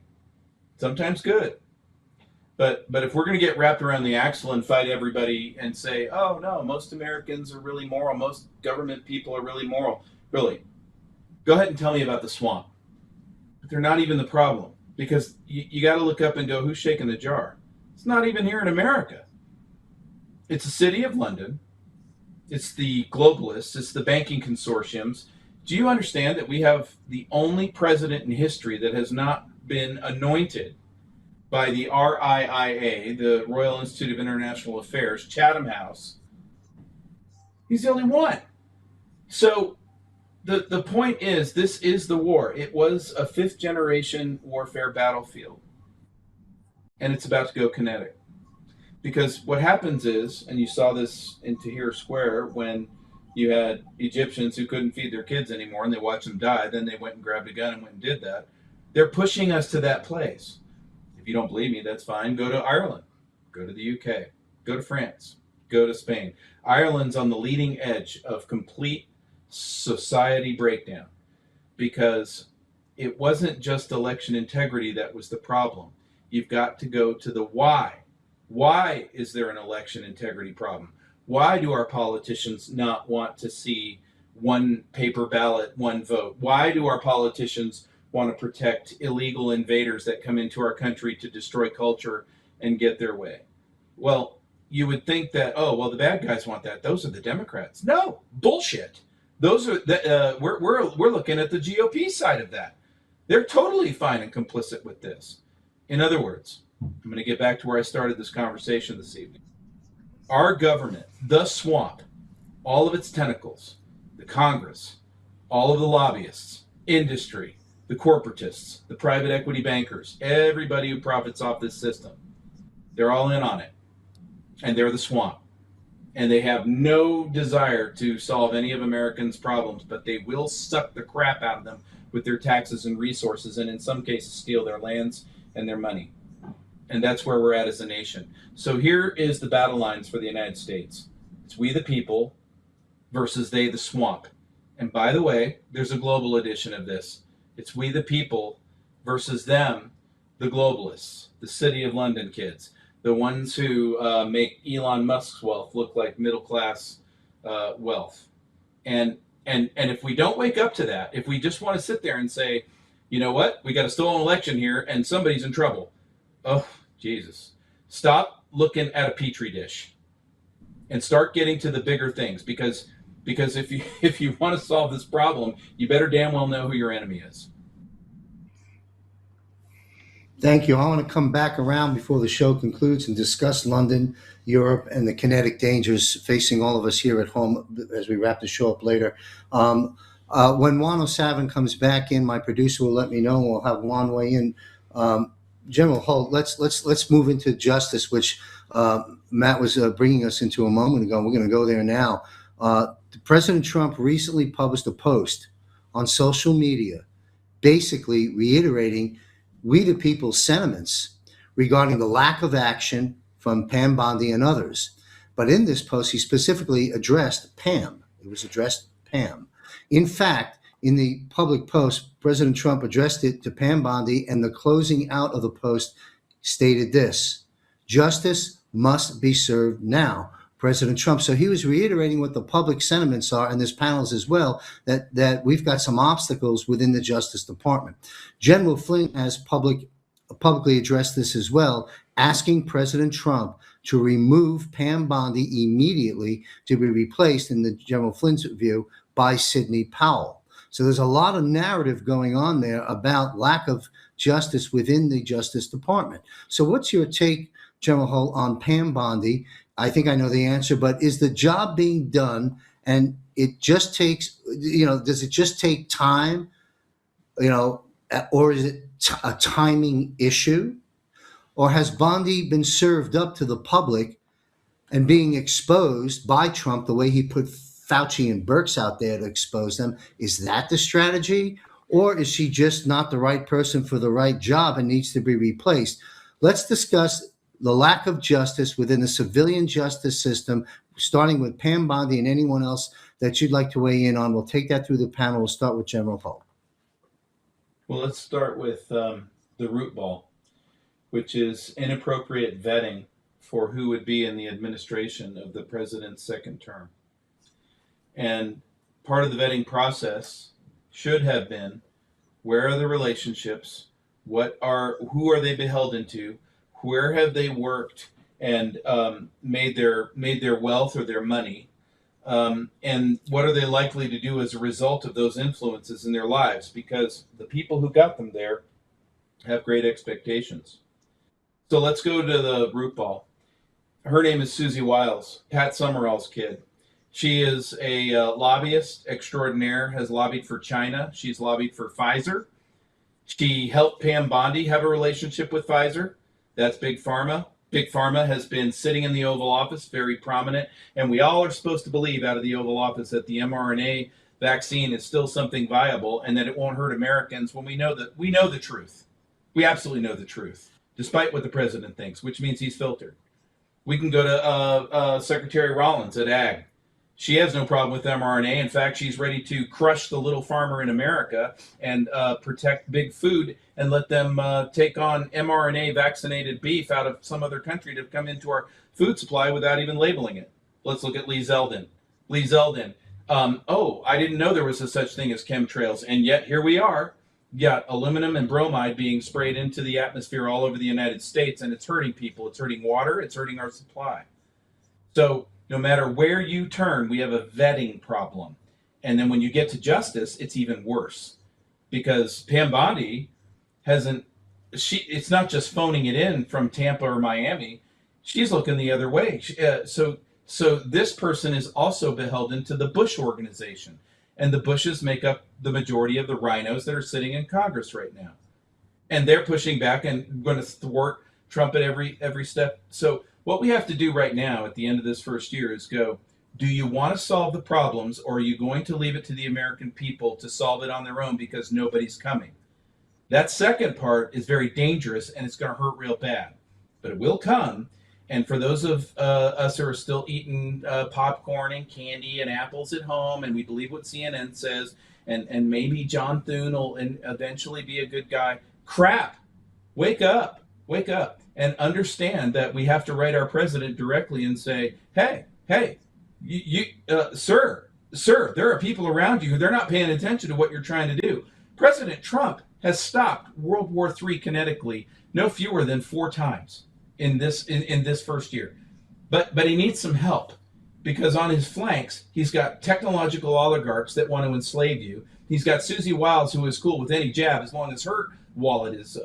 [SPEAKER 2] sometimes good. But if we're going to get wrapped around the axle and fight everybody and say, oh, no, most Americans are really moral, most government people are really moral, really, go ahead and tell me about the swamp. But they're not even the problem, because you got to look up and go, who's shaking the jar? It's not even here in America. It's the city of London. It's the globalists. It's the banking consortiums. Do you understand that we have the only president in history that has not been anointed by the RIIA, the Royal Institute of International Affairs, Chatham House? He's the only one. So the point is, this is the war. It was a fifth generation warfare battlefield. And it's about to go kinetic. Because what happens is, and you saw this in Tahrir Square when you had Egyptians who couldn't feed their kids anymore and they watched them die, then they went and grabbed a gun and went and did that. They're pushing us to that place. If you don't believe me, that's fine. Go to Ireland. Go to the UK. Go to France. Go to Spain. Ireland's on the leading edge of complete society breakdown, because it wasn't just election integrity that was the problem. You've got to go to the why. Why is there an election integrity problem? Why do our politicians not want to see one paper ballot, one vote? Why do our politicians want to protect illegal invaders that come into our country to destroy culture and get their way? Well, you would think that, oh, well, the bad guys want that. Those are the Democrats. No, bullshit. Those are we're looking at the GOP side of that. They're totally fine and complicit with this. In other words, I'm going to get back to where I started this conversation this evening. Our government, the swamp, all of its tentacles, the Congress, all of the lobbyists, industry, the corporatists, the private equity bankers, everybody who profits off this system, they're all in on it. And they're the swamp. And they have no desire to solve any of Americans' problems, but they will suck the crap out of them with their taxes and resources, and in some cases steal their lands and their money. And that's where we're at as a nation. So here is the battle lines for the United States. It's we the people versus they the swamp. And by the way, there's a global edition of this. It's we the people versus them, the globalists, the City of London kids, the ones who make Elon Musk's wealth look like middle class wealth. And if we don't wake up to that, if we just want to sit there and say, you know what, we got a stolen election here and somebody's in trouble. Oh, Jesus. Stop looking at a petri dish and start getting to the bigger things, because if you want to solve this problem, you better damn well know who your enemy is.
[SPEAKER 1] Thank you. I want to come back around before the show concludes and discuss London, Europe, and the kinetic dangers facing all of us here at home as we wrap the show up later. When Juan O'Savin comes back in, my producer will let me know, and we'll have Juan weigh in. General Holt, let's move into justice, which Matt was bringing us into a moment ago. We're going to go there now. President Trump recently published a post on social media, basically reiterating we the people's sentiments regarding the lack of action from Pam Bondi and others. But in this post, he specifically addressed Pam. It was addressed Pam. In fact, in the public post, President Trump addressed it to Pam Bondi, and the closing out of the post stated this: justice must be served now, President Trump. So he was reiterating what the public sentiments are, and there's panels as well, that we've got some obstacles within the Justice Department. General Flynn has publicly addressed this as well, asking President Trump to remove Pam Bondi immediately, to be replaced, in the General Flynn's view, by Sidney Powell. So there's a lot of narrative going on there about lack of justice within the Justice Department. So what's your take, General Holt, on Pam Bondi? I think I know the answer, but is the job being done, and it just takes, does it just take time, or is it a timing issue? Or has Bondi been served up to the public and being exposed by Trump the way he put Fauci and Birx out there to expose them? Is that the strategy? Or is she just not the right person for the right job and needs to be replaced? Let's discuss the lack of justice within the civilian justice system, starting with Pam Bondi and anyone else that you'd like to weigh in on. We'll take that through the panel. We'll start with General Holt.
[SPEAKER 2] Well, let's start with the root ball, which is inappropriate vetting for who would be in the administration of the president's second term. And part of the vetting process should have been, where are the relationships? Who are they beholden to? Where have they worked and made their wealth or their money? And what are they likely to do as a result of those influences in their lives? Because the people who got them there have great expectations. So let's go to the root ball. Her name is Susie Wiles, Pat Summerall's kid. She is a lobbyist extraordinaire, has lobbied for China. She's lobbied for Pfizer. She helped Pam Bondi have a relationship with Pfizer. That's Big Pharma. Big Pharma has been sitting in the Oval Office, very prominent. And we all are supposed to believe out of the Oval Office that the mRNA vaccine is still something viable and that it won't hurt Americans, when we know the truth. We absolutely know the truth, despite what the president thinks, which means he's filtered. We can go to Secretary Rollins at Ag. She has no problem with mRNA. In fact, she's ready to crush the little farmer in America and protect big food and let them take on mRNA vaccinated beef out of some other country to come into our food supply without even labeling it. Let's look at Lee Zeldin. I didn't know there was a such thing as chemtrails, and yet here we are. Got aluminum and bromide being sprayed into the atmosphere all over the United States, and it's hurting people. It's hurting water. It's hurting our supply. So no matter where you turn, we have a vetting problem. And then when you get to justice, it's even worse, because Pam Bondi it's not just phoning it in from Tampa or Miami. She's looking the other way. So this person is also beholden to the Bush organization. And the Bushes make up the majority of the rhinos that are sitting in Congress right now. And they're pushing back and going to thwart Trump at every step. So what we have to do right now at the end of this first year is go, Do you want to solve the problems, or are you going to leave it to the American people to solve it on their own because nobody's coming? That second part is very dangerous and it's going to hurt real bad, but it will come. And for those of us who are still eating popcorn and candy and apples at home, and we believe what CNN says, and maybe John Thune will eventually be a good guy, crap, wake up, and understand that we have to write our president directly and say, hey, sir, there are people around you who they're not paying attention to what you're trying to do. President Trump has stopped World War III kinetically no fewer than 4 times in this first year. But he needs some help, because on his flanks he's got technological oligarchs that want to enslave you. He's got Susie Wiles, who is cool with any jab as long as her wallet is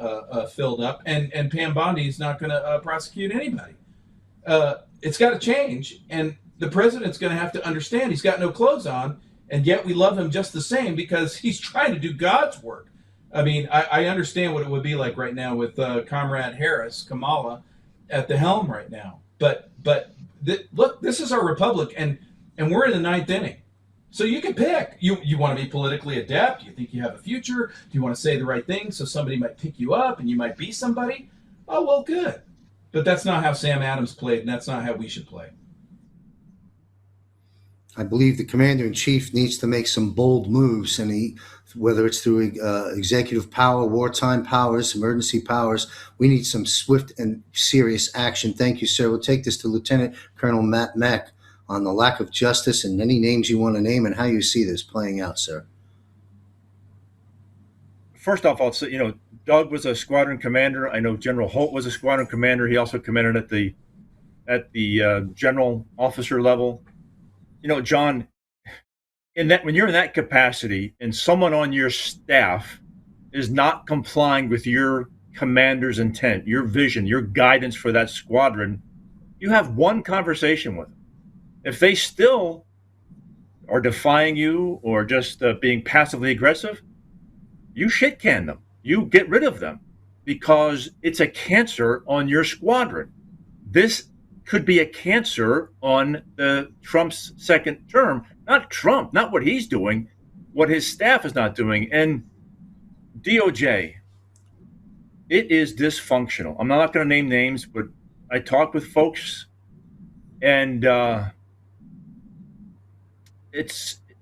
[SPEAKER 2] filled up, and Pam Bondi is not going to prosecute anybody. It's got to change, and the president's going to have to understand he's got no clothes on, and yet we love him just the same because he's trying to do God's work. I mean, I understand what it would be like right now with Comrade Harris, Kamala, at the helm right now. But look, this is our republic, and we're in the 9th inning. So you can pick. You want to be politically adept? Do you think you have a future? Do you want to say the right thing so somebody might pick you up and you might be somebody? Oh, well, good. But that's not how Sam Adams played, and that's not how we should play.
[SPEAKER 1] I believe the commander-in-chief needs to make some bold moves, and whether it's through executive power, wartime powers, emergency powers, we need some swift and serious action. Thank you, sir. We'll take this to Lieutenant Colonel Matt Mack on the lack of justice and any names you want to name and how you see this playing out, sir.
[SPEAKER 4] First off, I'll say, Doug was a squadron commander. I know General Holt was a squadron commander. He also commanded at the general officer level. John, when you're in that capacity and someone on your staff is not complying with your commander's intent, your vision, your guidance for that squadron, you have one conversation with them. If they still are defying you or just being passively aggressive, you shit can them. You get rid of them, because it's a cancer on your squadron. This could be a cancer on Trump's second term. Not Trump, not what he's doing, what his staff is not doing. And DOJ, it is dysfunctional. I'm not going to name names, but I talked with folks, and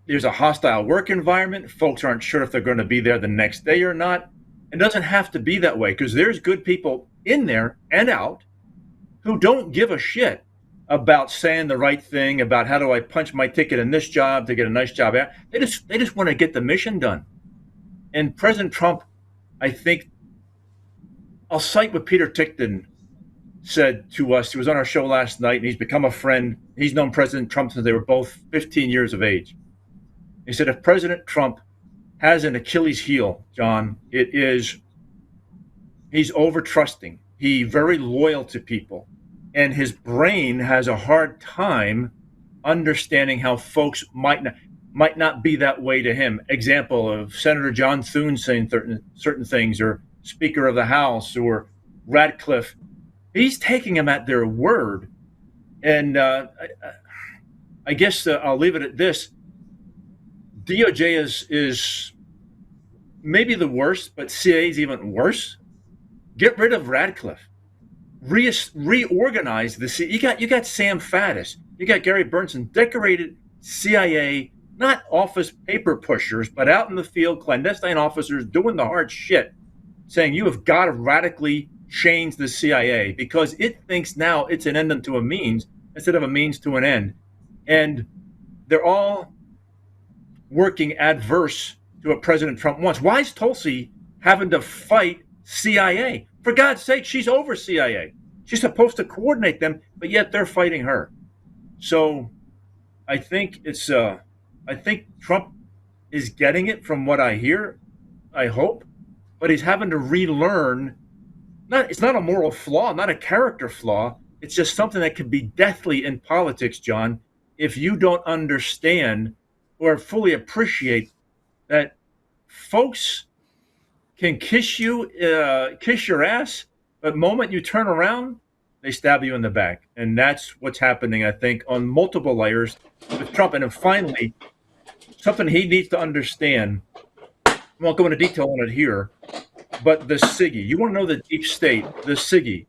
[SPEAKER 4] there's a hostile work environment. Folks aren't sure if they're going to be there the next day or not. It doesn't have to be that way, because there's good people in there and out who don't give a shit about saying the right thing, about how do I punch my ticket in this job to get a nice job. They just want to get the mission done. And President Trump, I think, I'll cite what Peter Tickton said to us. He was on our show last night, and he's become a friend. He's known President Trump since they were both 15 years of age. He said, if President Trump has an Achilles heel, John, it is he's over-trusting. He's very loyal to people. And his brain has a hard time understanding how folks might not be that way to him. Example of Senator John Thune saying certain things, or Speaker of the House, or Radcliffe. He's taking them at their word. And I guess I'll leave it at this. DOJ is maybe the worst, but CIA is even worse. Get rid of Radcliffe. Reorganize the CIA. You got Sam Faddis. You got Gary Burnson, decorated CIA, not office paper pushers, but out in the field, clandestine officers doing the hard shit, saying you have got to radically change the CIA because it thinks now it's an end unto a means instead of a means to an end. And they're all working adverse to what President Trump wants. Why is Tulsi having to fight CIA? For God's sake, she's over CIA. She's supposed to coordinate them, but yet they're fighting her. So I think I think Trump is getting it from what I hear, I hope, but he's having to relearn. It's not a moral flaw, not a character flaw. It's just something that can be deathly in politics, John, if you don't understand or fully appreciate that folks can kiss your ass, but the moment you turn around, they stab you in the back. And that's what's happening, I think, on multiple layers with Trump. And then finally, something he needs to understand, I won't go into detail on it here, but the SIGI. You want to know the deep state, the SIGI,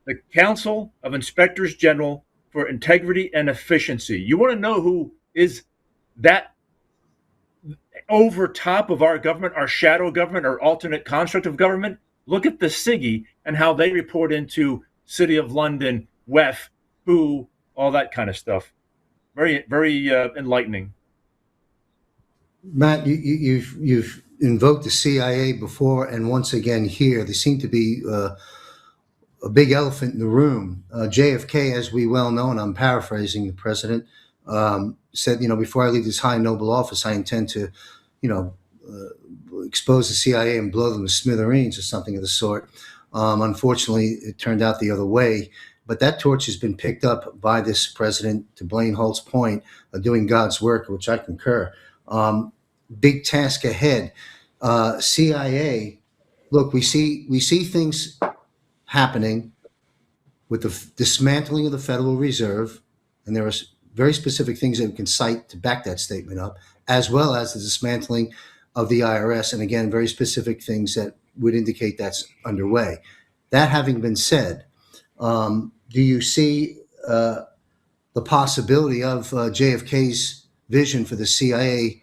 [SPEAKER 4] the Council of Inspectors General for Integrity and Efficiency. You want to know who is that over top of our government, our shadow government, our alternate construct of government? Look at the SIGI and how they report into City of London, WEF, WHO, all that kind of stuff. Very, very enlightening.
[SPEAKER 1] Matt, you've invoked the CIA before, and once again here, there seemed to be a big elephant in the room. JFK, as we well know, and I'm paraphrasing the president, said, before I leave this high noble office, I intend to, expose the CIA and blow them to smithereens or something of the sort. Unfortunately, it turned out the other way. But that torch has been picked up by this president, to Blaine Holt's point, doing God's work, which I concur. Big task ahead. CIA, look, we see things happening with the dismantling of the Federal Reserve, and there are very specific things that we can cite to back that statement up, as well as the dismantling of the IRS, and again, very specific things that would indicate that's underway. That having been said, do you see the possibility of JFK's vision for the CIA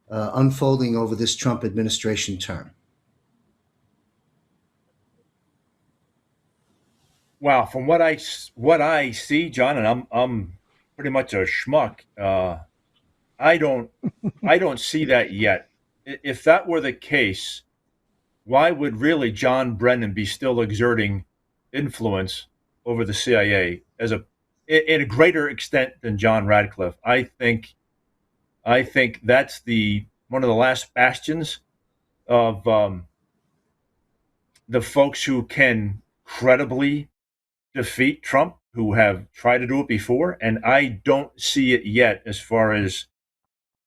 [SPEAKER 1] unfolding over this Trump administration term?
[SPEAKER 4] Wow, from what I see, John, and I'm pretty much a schmuck. I don't see that yet. If that were the case, why would really John Brennan be still exerting influence over the CIA in a greater extent than John Radcliffe? I think that's one of the last bastions of the folks who can credibly defeat Trump, who have tried to do it before, and I don't see it yet as far as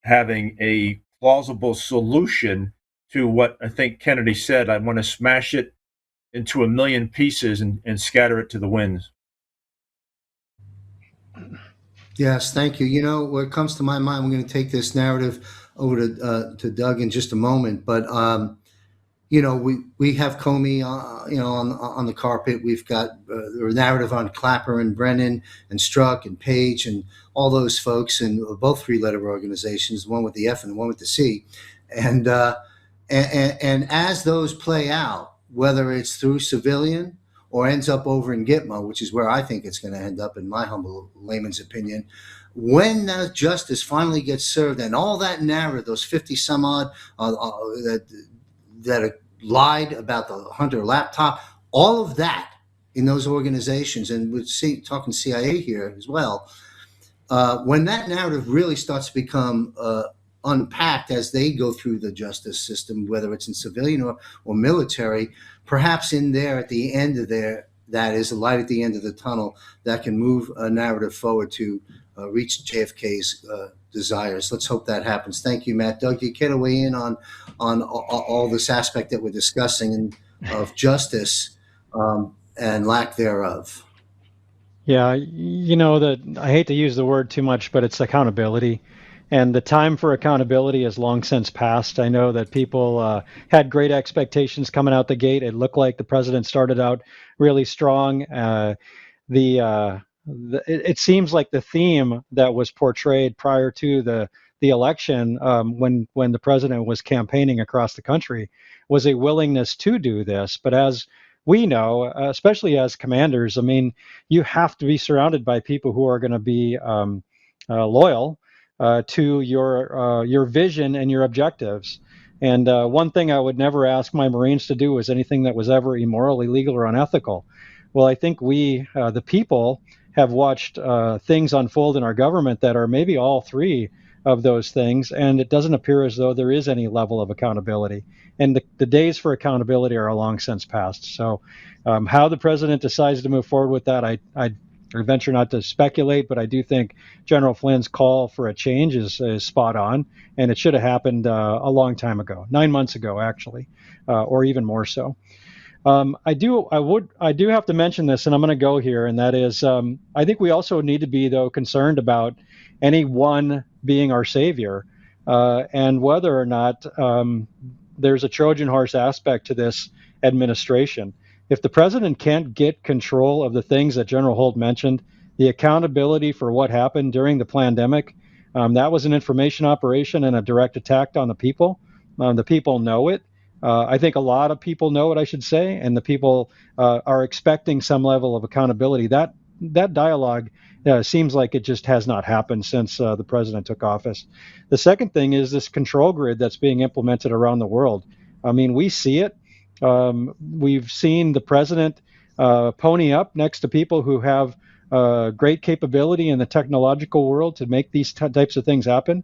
[SPEAKER 4] having a plausible solution to what I think Kennedy said. I want to smash it into a million pieces and scatter it to the winds.
[SPEAKER 1] Yes, thank you. What comes to my mind, we're going to take this narrative over to Doug in just a moment, but we have Comey, on the carpet. We've got the narrative on Clapper and Brennan and Strzok and Page and all those folks, and both three-letter organizations, one with the F and one with the C, and as those play out, whether it's through civilian or ends up over in Gitmo, which is where I think it's going to end up, in my humble layman's opinion, when justice finally gets served and all that narrative, those 50 some odd that lied about the Hunter laptop, all of that in those organizations, and we're talking CIA here as well, when that narrative really starts to become unpacked as they go through the justice system, whether it's in civilian or military, perhaps in there at the end of that is a light at the end of the tunnel that can move a narrative forward to reach JFK's desires. Let's hope that happens. Thank you, Matt. Doug, you care to weigh in on all this aspect that we're discussing of justice and lack thereof?
[SPEAKER 3] Yeah, I hate to use the word too much, but it's accountability. And the time for accountability has long since passed. I know that people had great expectations coming out the gate. It looked like the president started out really strong. It seems like the theme that was portrayed prior to the election, when the president was campaigning across the country, was a willingness to do this. But as we know, especially as commanders, I mean, you have to be surrounded by people who are going to be loyal to your vision and your objectives. And one thing I would never ask my Marines to do was anything that was ever immoral, illegal, or unethical. Well, I think we, the people, have watched things unfold in our government that are maybe all three of those things, and it doesn't appear as though there is any level of accountability. And the days for accountability are long since past. So how the president decides to move forward with that, I venture not to speculate, but I do think General Flynn's call for a change is spot on, and it should have happened a long time ago, 9 months ago, actually, or even more so. I do have to mention this, and I'm going to go here, and that is, I think we also need to be, though, concerned about any one being our savior, and whether or not there's a Trojan horse aspect to this administration. If the president can't get control of the things that General Holt mentioned, the accountability for what happened during the pandemic, that was an information operation and a direct attack on the people. The people know it. I think a lot of people know it, I should say, and the people are expecting some level of accountability. That dialogue seems like it just has not happened since the president took office. The second thing is this control grid that's being implemented around the world. I mean, we see it. We've seen the president pony up next to people who have great capability in the technological world to make these types of things happen.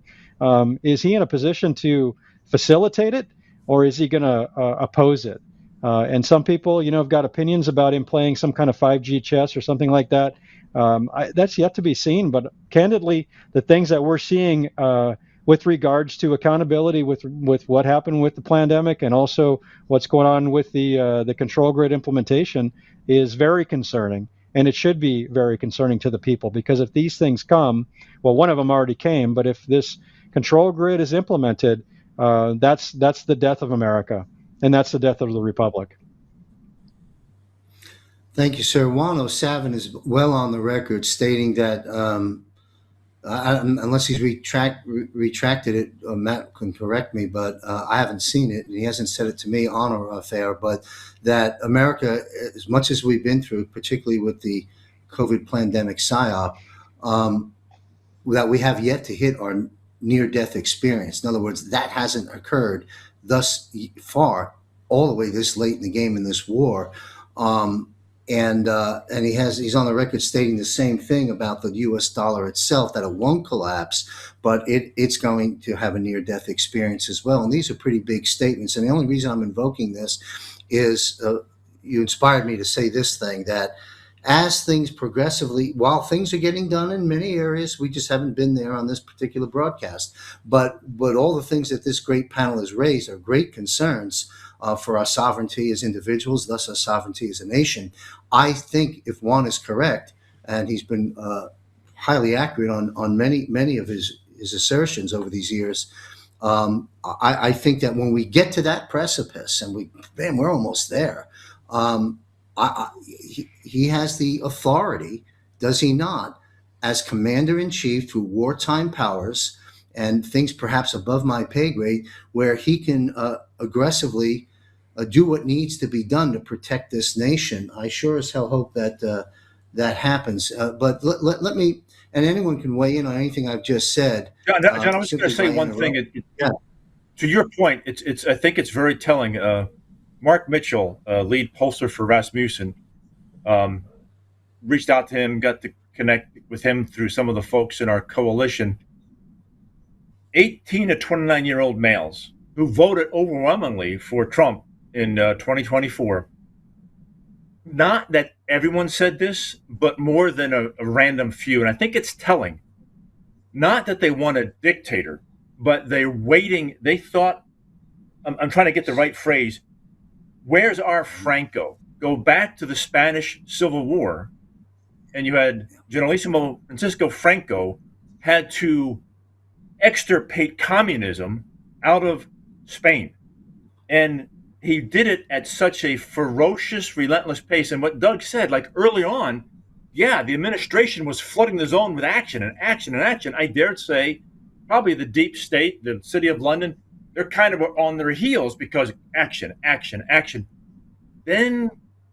[SPEAKER 3] Is he in a position to facilitate it, or is he going to oppose it? And some people, have got opinions about him playing some kind of 5G chess or something like that. That's yet to be seen. But candidly, the things that we're seeing with regards to accountability with what happened with the pandemic, and also what's going on with the control grid implementation, is very concerning. And it should be very concerning to the people, because if these things come, well, one of them already came, but if this control grid is implemented, that's the death of America, and that's the death of the republic.
[SPEAKER 1] Thank you, sir. Juan O'Savin is well on the record stating that, unless he's retracted it, Matt can correct me, but I haven't seen it, and he hasn't said it to me on or off air, but that America, as much as we've been through, particularly with the COVID pandemic psyop, that we have yet to hit our near-death experience. In other words, that hasn't occurred thus far, all the way this late in the game in this war. And he's on the record stating the same thing about the U.S. dollar itself, that it won't collapse, but it's going to have a near-death experience as well. And these are pretty big statements. And the only reason I'm invoking this is you inspired me to say this thing, that as things progressively, while things are getting done in many areas, we just haven't been there on this particular broadcast, but all the things that this great panel has raised are great concerns for our sovereignty as individuals, thus our sovereignty as a nation. I think if Juan is correct, and he's been highly accurate on many of his assertions over these years, I think that when we get to that precipice, and we're almost there, he has the authority, does he not, as commander-in-chief through wartime powers and things perhaps above my pay grade, where he can aggressively do what needs to be done to protect this nation. I sure as hell hope that that happens. But let me, and anyone can weigh in on anything I've just said.
[SPEAKER 4] John, I was going to say one thing.
[SPEAKER 1] Yeah.
[SPEAKER 4] To your point, it's. I think it's very telling. Mark Mitchell, lead pollster for Rasmussen, reached out to him, got to connect with him through some of the folks in our coalition. 18 to 29-year-old males who voted overwhelmingly for Trump in 2024. Not that everyone said this, but more than a random few. And I think it's telling. Not that they want a dictator, but they're waiting. They thought, I'm trying to get the right phrase, where's our Franco? Go back to the Spanish Civil War, and you had Generalissimo Francisco Franco had to extirpate communism out of Spain. And he did it at such a ferocious, relentless pace. And what Doug said, like early on, yeah, the administration was flooding the zone with action and action and action. I dare say probably the deep state, the city of London, they're kind of on their heels because action, action, action. Then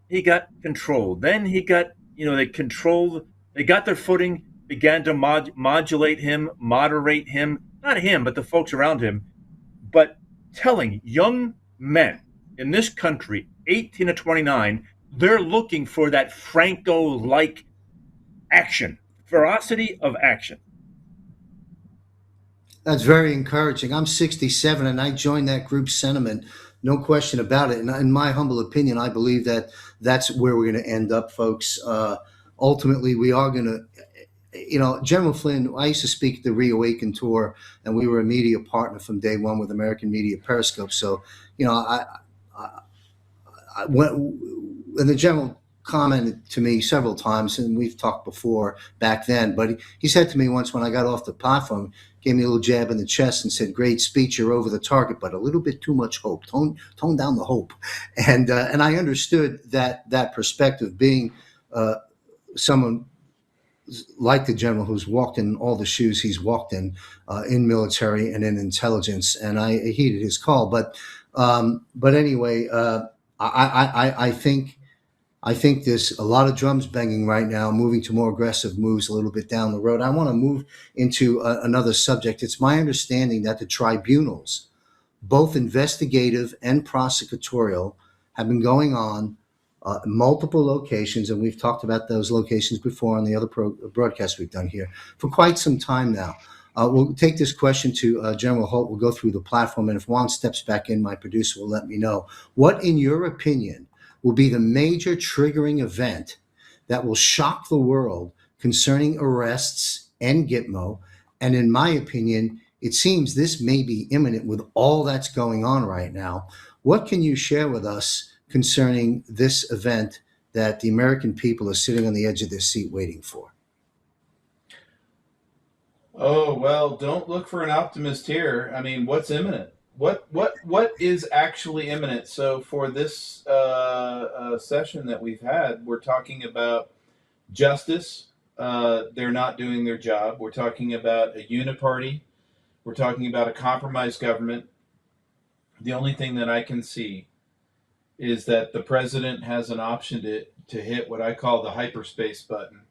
[SPEAKER 4] he got controlled. Then he got, they got their footing, began to modulate him, moderate him, not him, but the folks around him, but telling young men in this country, 18 to 29, they're looking for that Franco-like action, ferocity of action.
[SPEAKER 1] That's very encouraging. I'm 67, and I join that group's sentiment, no question about it. And in my humble opinion, I believe that that's where we're going to end up, folks. Ultimately, we are going to, General Flynn, I used to speak at the Reawaken Tour, and we were a media partner from day one with American Media Periscope. So, and the general commented to me several times, and we've talked before back then, but he said to me once when I got off the platform, gave me a little jab in the chest and said, "Great speech, you're over the target, but a little bit too much hope. Tone down the hope." And I understood that perspective, being someone like the general who's walked in all the shoes he's walked in military and in intelligence, and I heeded his call. But anyway, I think there's a lot of drums banging right now, moving to more aggressive moves a little bit down the road. I want to move into another subject. It's my understanding that the tribunals, both investigative and prosecutorial, have been going on multiple locations, and we've talked about those locations before on the other broadcasts we've done here for quite some time now. We'll take this question to General Holt. We'll go through the platform, and if Juan steps back in, my producer will let me know. What, in your opinion, will be the major triggering event that will shock the world concerning arrests and Gitmo? And in my opinion, it seems this may be imminent with all that's going on right now. What can you share with us concerning this event that the American people are sitting on the edge of their seat waiting for?
[SPEAKER 2] Oh, well, don't look for an optimist here. I mean, what's imminent? What is actually imminent? So for this session that we've had, we're talking about justice. They're not doing their job. We're talking about a uniparty. We're talking about a compromised government. The only thing that I can see is that the president has an option to hit what I call the hyperspace button,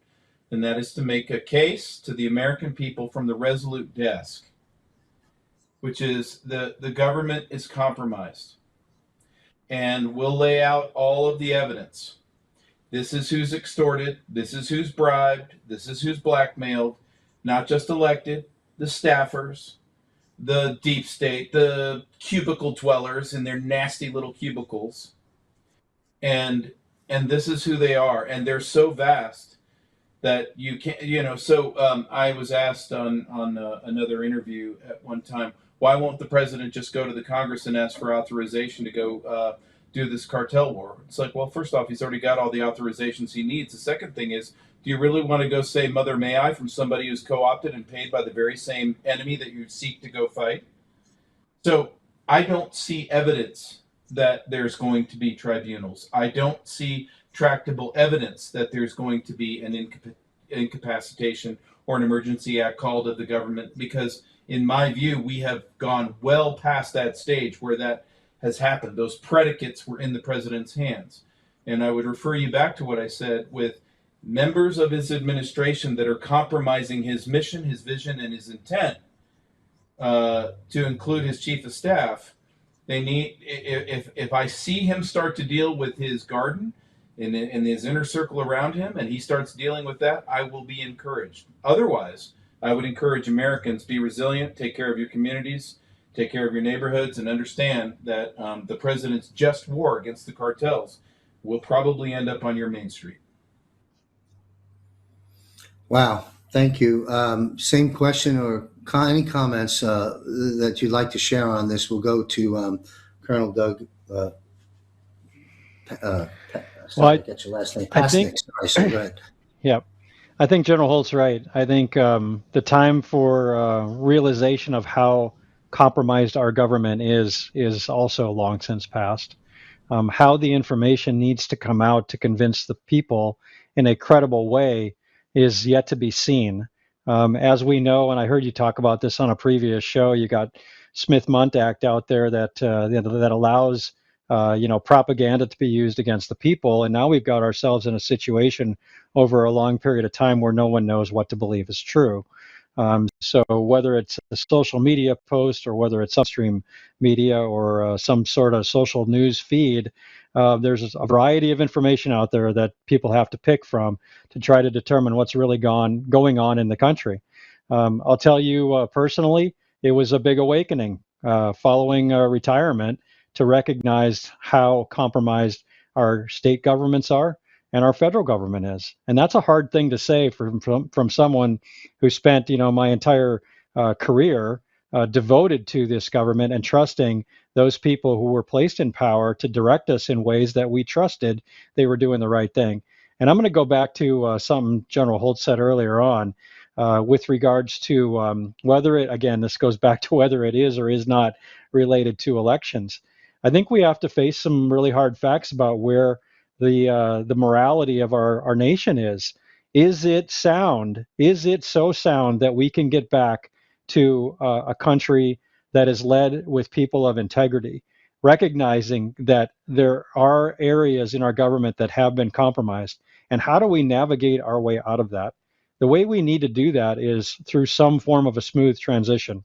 [SPEAKER 2] and that is to make a case to the American people from the resolute desk, which is the government is compromised. And we'll lay out all of the evidence. This is who's extorted. This is who's bribed. This is who's blackmailed. Not just elected, the staffers, the deep state, the cubicle dwellers in their nasty little cubicles. And this is who they are. And they're so vast that you can't, so I was asked on another interview at one time, why won't the president just go to the Congress and ask for authorization to go do this cartel war? It's like, well, first off, he's already got all the authorizations he needs. The second thing is, do you really want to go say "Mother, may I" from somebody who's co-opted and paid by the very same enemy that you seek to go fight? So I don't see evidence that there's going to be tribunals. I don't see tractable evidence that there's going to be an incapacitation or an emergency act called of the government, because in my view, we have gone well past that stage where that has happened. Those predicates were in the president's hands. And I would refer you back to what I said with members of his administration that are compromising his mission, his vision, and his intent, to include his chief of staff. They need, if I see him start to deal with his garden and his inner circle around him, and he starts dealing with that, I will be encouraged. Otherwise, I would encourage Americans, be resilient, take care of your communities, take care of your neighborhoods, and understand that the president's just war against the cartels will probably end up on your main street.
[SPEAKER 1] Wow, thank you. Same question or any comments that you'd like to share on this? We'll go to Colonel Doug. I get your last name. Pasnick. Sorry, so go ahead.
[SPEAKER 3] Yeah, I think General Holt's right. I think the time for realization of how compromised our government is also long since passed. How the information needs to come out to convince the people in a credible way is yet to be seen. As we know, and I heard you talk about this on a previous show, you got Smith-Mundt Act out there that allows propaganda to be used against the people, and now we've got ourselves in a situation over a long period of time where no one knows what to believe is true. So whether it's a social media post or whether it's upstream media or some sort of social news feed, there's a variety of information out there that people have to pick from to try to determine what's really going on in the country. I'll tell you personally, it was a big awakening following retirement to recognize how compromised our state governments are and our federal government is. And that's a hard thing to say from someone who spent, my entire career devoted to this government and trusting those people who were placed in power to direct us in ways that we trusted they were doing the right thing. And I'm going to go back to something General Holt said earlier on with regards to whether it, again, this goes back to whether it is or is not related to elections. I think we have to face some really hard facts about where the morality of our nation is. Is it sound? Is it so sound that we can get back to a country that is led with people of integrity, recognizing that there are areas in our government that have been compromised? And how do we navigate our way out of that? The way we need to do that is through some form of a smooth transition.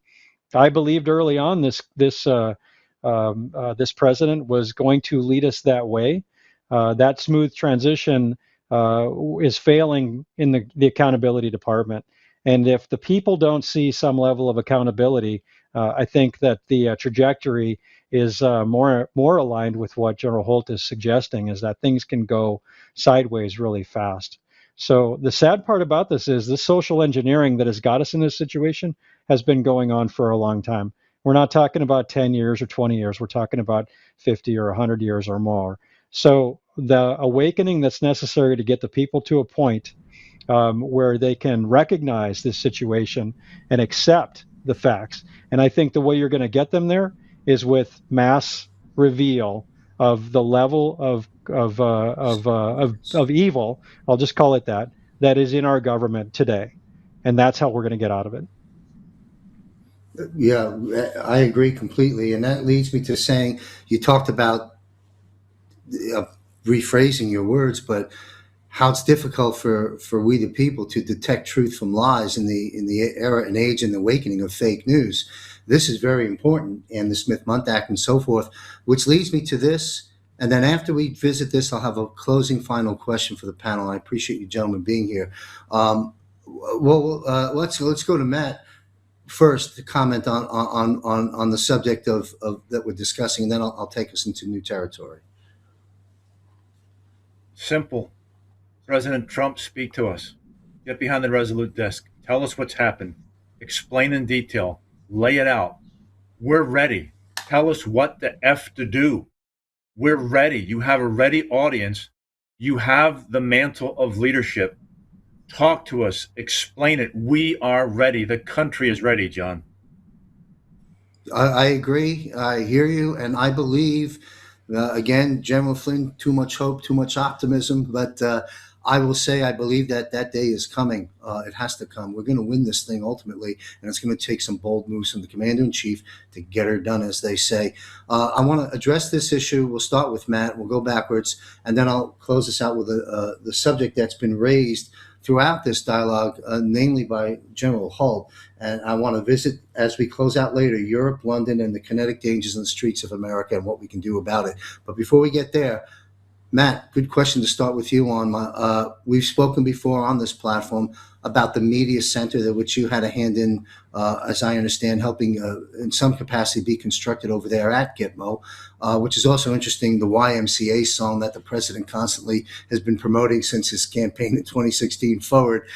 [SPEAKER 3] I believed early on this president was going to lead us that way. That smooth transition is failing in the accountability department. And if the people don't see some level of accountability, I think that the trajectory is more aligned with what General Holt is suggesting, is that things can go sideways really fast. So the sad part about this is this social engineering that has got us in this situation has been going on for a long time. We're not talking about 10 years or 20 years. We're talking about 50 or 100 years or more. So the awakening that's necessary to get the people to a point where they can recognize this situation and accept the facts. And I think the way you're going to get them there is with mass reveal of the level of evil, I'll just call it that, that is in our government today. And that's how we're going to get out of it.
[SPEAKER 1] Yeah, I agree completely. And that leads me to saying, you talked about rephrasing your words, but how it's difficult for we the people to detect truth from lies in the era and age and the awakening of fake news. This is very important, and the Smith-Mundt Act and so forth, which leads me to this. And then after we visit this, I'll have a closing final question for the panel. I appreciate you gentlemen being here. Let's go to Matt first to comment on the subject of that we're discussing, and then I'll take us into new territory.
[SPEAKER 4] Simple. President Trump, speak to us. Get behind the Resolute desk. Tell us what's happened. Explain in detail. Lay it out. We're ready. Tell us what the F to do. We're ready. You have a ready audience. You have the mantle of leadership. Talk to us. Explain it. We are ready. The country is ready, John.
[SPEAKER 1] I agree. I hear you. And I believe, again, General Flynn, too much hope, too much optimism. But I will say I believe that day is coming. It has to come. We're going to win this thing ultimately. And it's going to take some bold moves from the commander-in-chief to get her done, as they say. I want to address this issue. We'll start with Matt. We'll go backwards. And then I'll close this out with the subject that's been raised throughout this dialogue, namely by General Holt. And I want to visit, as we close out later, Europe, London, and the kinetic dangers in the streets of America and what we can do about it. But before we get there, Matt, good question to start with you on. We've spoken before on this platform about the media center that which you had a hand in, as I understand, helping in some capacity be constructed over there at Gitmo, which is also interesting, the YMCA song that the president constantly has been promoting since his campaign in 2016 forward.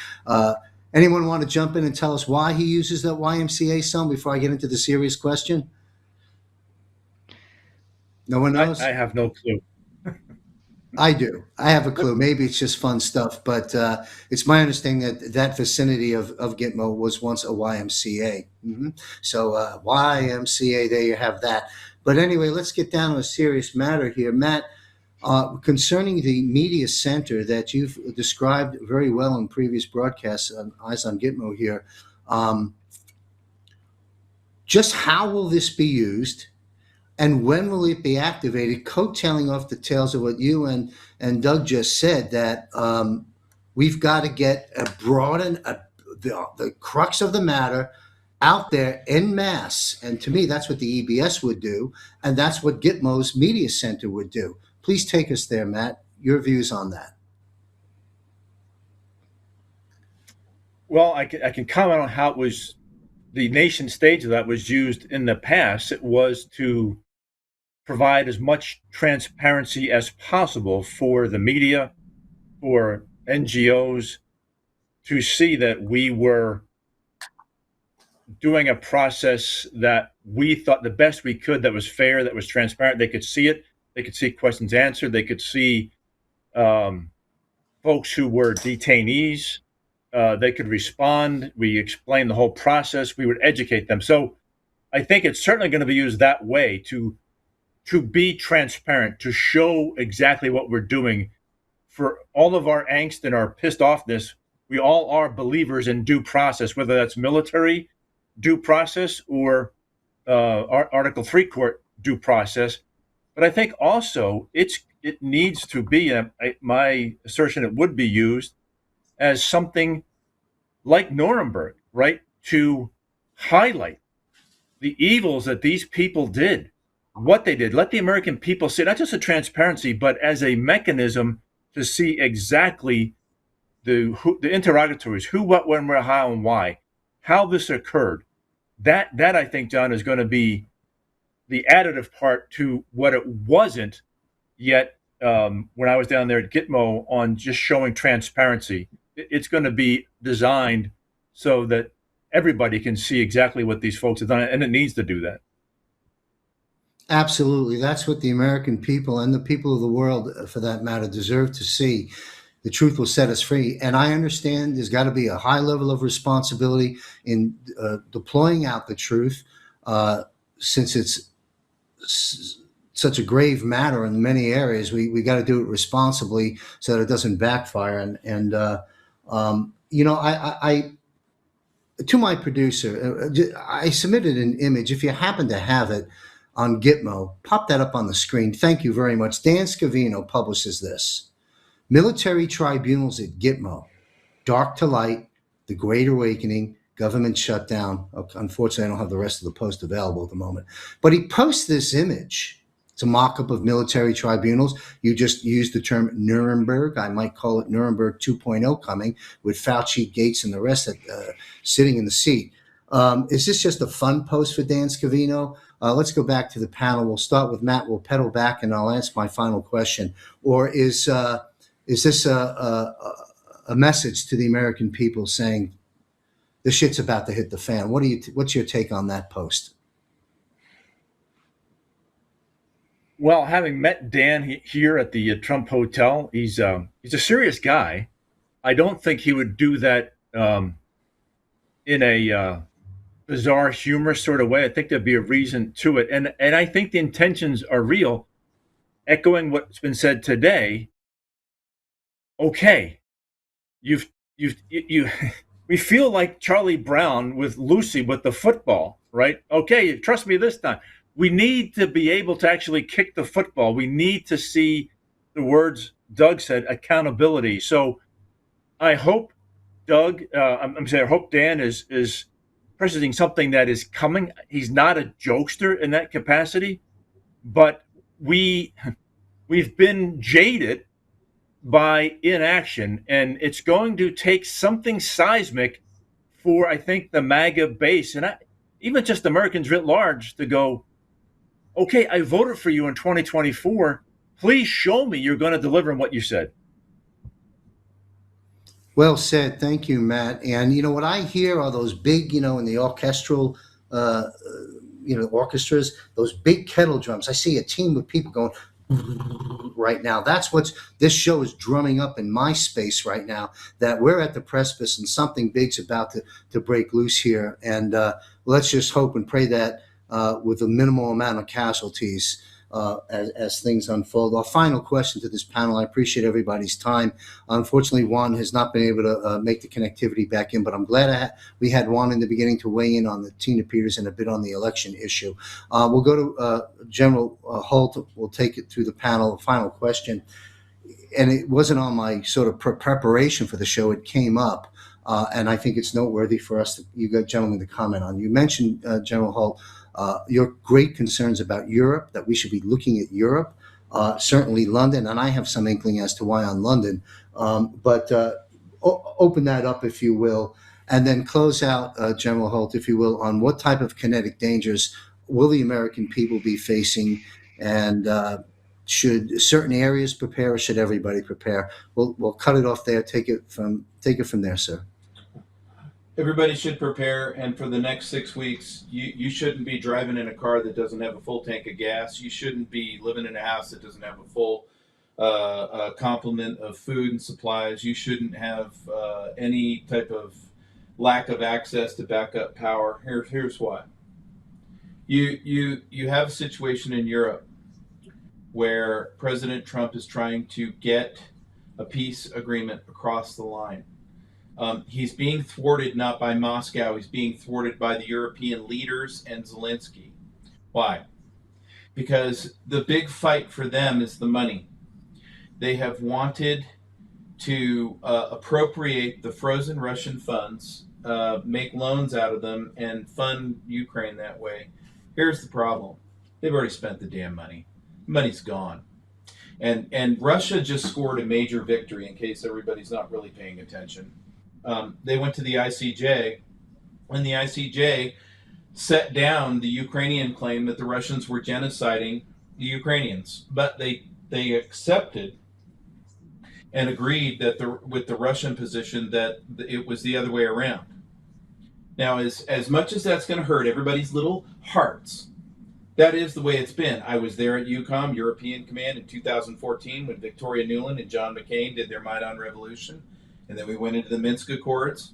[SPEAKER 1] Anyone want to jump in and tell us why he uses that YMCA song before I get into the serious question? No one knows?
[SPEAKER 4] I have no clue.
[SPEAKER 1] I do. I have a clue. Maybe it's just fun stuff, but it's my understanding that that vicinity of Gitmo was once a YMCA. So YMCA, there you have that. But anyway, let's get down to a serious matter here. Matt, concerning the media center that you've described very well in previous broadcasts on Eyes on Gitmo here, just how will this be used? And when will it be activated? Coattailing off the tails of what you and Doug just said, that we've got to get the crux of the matter out there en masse. And to me, that's what the EBS would do. And that's what Gitmo's media center would do. Please take us there, Matt. Your views on that.
[SPEAKER 4] Well, I can comment on how it was, the nation stage of that was used in the past. It was to provide as much transparency as possible for the media, for NGOs, to see that we were doing a process that we thought the best we could, that was fair, that was transparent. They could see it. They could see questions answered. They could see folks who were detainees. They could respond. We explained the whole process. We would educate them. So I think it's certainly going to be used that way to be transparent, to show exactly what we're doing. For all of our angst and our pissed offness, we all are believers in due process, whether that's military due process or Article 3 court due process. But I think also it needs to be, my assertion, it would be used as something like Nuremberg, right? To highlight the evils that these people did, what they did. Let the American people see, not just a transparency, but as a mechanism to see exactly the interrogatories, who, what, when, where, how, and why, how this occurred. That I think, John, is going to be the additive part to what it wasn't yet when I was down there at Gitmo on just showing transparency. It's going to be designed so that everybody can see exactly what these folks have done, and it needs to do that.
[SPEAKER 1] Absolutely. That's what the American people and the people of the world, for that matter, deserve to see. The truth will set us free. And I understand there's got to be a high level of responsibility in deploying out the truth, since it's such a grave matter in many areas. We got to do it responsibly so that it doesn't backfire. And I to my producer, I submitted an image. If you happen to have it on Gitmo, pop that up on the screen. Thank you very much. Dan Scavino publishes this. Military tribunals at Gitmo, dark to light, the Great Awakening, government shutdown. Unfortunately, I don't have the rest of the post available at the moment. But he posts this image. It's a mock-up of military tribunals. You just used the term Nuremberg. I might call it Nuremberg 2.0 coming, with Fauci, Gates, and the rest sitting in the seat. Is this just a fun post for Dan Scavino? Let's go back to the panel. We'll start with Matt. We'll pedal back, and I'll ask my final question. Or is this a message to the American people saying the shit's about to hit the fan? What's your take on that post?
[SPEAKER 4] Well, having met Dan here at the Trump Hotel, he's a serious guy. I don't think he would do that in a bizarre, humorous sort of way. I think there'd be a reason to it, and I think the intentions are real. Echoing what's been said today. Okay, you we feel like Charlie Brown with Lucy with the football, right? Okay, trust me this time. We need to be able to actually kick the football. We need to see the words Doug said, accountability. So I hope Doug, I hope Dan is presenting something that is coming. He's not a jokester in that capacity, but we've been jaded by inaction, and it's going to take something seismic for, I think, the MAGA base and even just Americans writ large to go, okay, I voted for you in 2024. Please show me you're going to deliver on what you said.
[SPEAKER 1] Well said. Thank you, Matt. And what I hear are those big, in the orchestral, orchestras, those big kettle drums. I see a team of people going right now. That's what this show is drumming up in my space right now, that we're at the precipice and something big's about to break loose here. And let's just hope and pray that with a minimal amount of casualties as things unfold. Our final question to this panel. I appreciate everybody's time. Unfortunately, Juan has not been able to make the connectivity back in, but I'm glad we had Juan in the beginning to weigh in on the Tina Peters and a bit on the election issue. We'll go to General Holt. We'll take it through the panel. Final question. And it wasn't on my sort of preparation for the show. It came up, and I think it's noteworthy for us, you gentlemen, to comment on. You mentioned, General Holt, your great concerns about Europe, that we should be looking at Europe, certainly London, and I have some inkling as to why on London, but open that up, if you will, and then close out, General Holt, if you will, on what type of kinetic dangers will the American people be facing, and should certain areas prepare, or should everybody prepare? We'll cut it off there. Take it from there, sir.
[SPEAKER 2] everybody should prepare, and for the next 6 weeks, you shouldn't be driving in a car that doesn't have a full tank of gas. You shouldn't be living in a house that doesn't have a full complement of food and supplies. You shouldn't have any type of lack of access to backup power. Here's why. You have a situation in Europe where President Trump is trying to get a peace agreement across the line. He's being thwarted not by Moscow, he's being thwarted by the European leaders and Zelensky. Why? Because the big fight for them is the money. They have wanted to appropriate the frozen Russian funds, make loans out of them, and fund Ukraine that way. Here's the problem. They've already spent the damn money. Money's gone. And Russia just scored a major victory, in case everybody's not really paying attention. They went to the ICJ, and the ICJ set down the Ukrainian claim that the Russians were genociding the Ukrainians. But they accepted and agreed that with the Russian position that it was the other way around. Now, as much as that's going to hurt everybody's little hearts, that is the way it's been. I was there at EUCOM, European Command, in 2014 when Victoria Nuland and John McCain did their Maidan Revolution. And then we went into the Minsk Accords.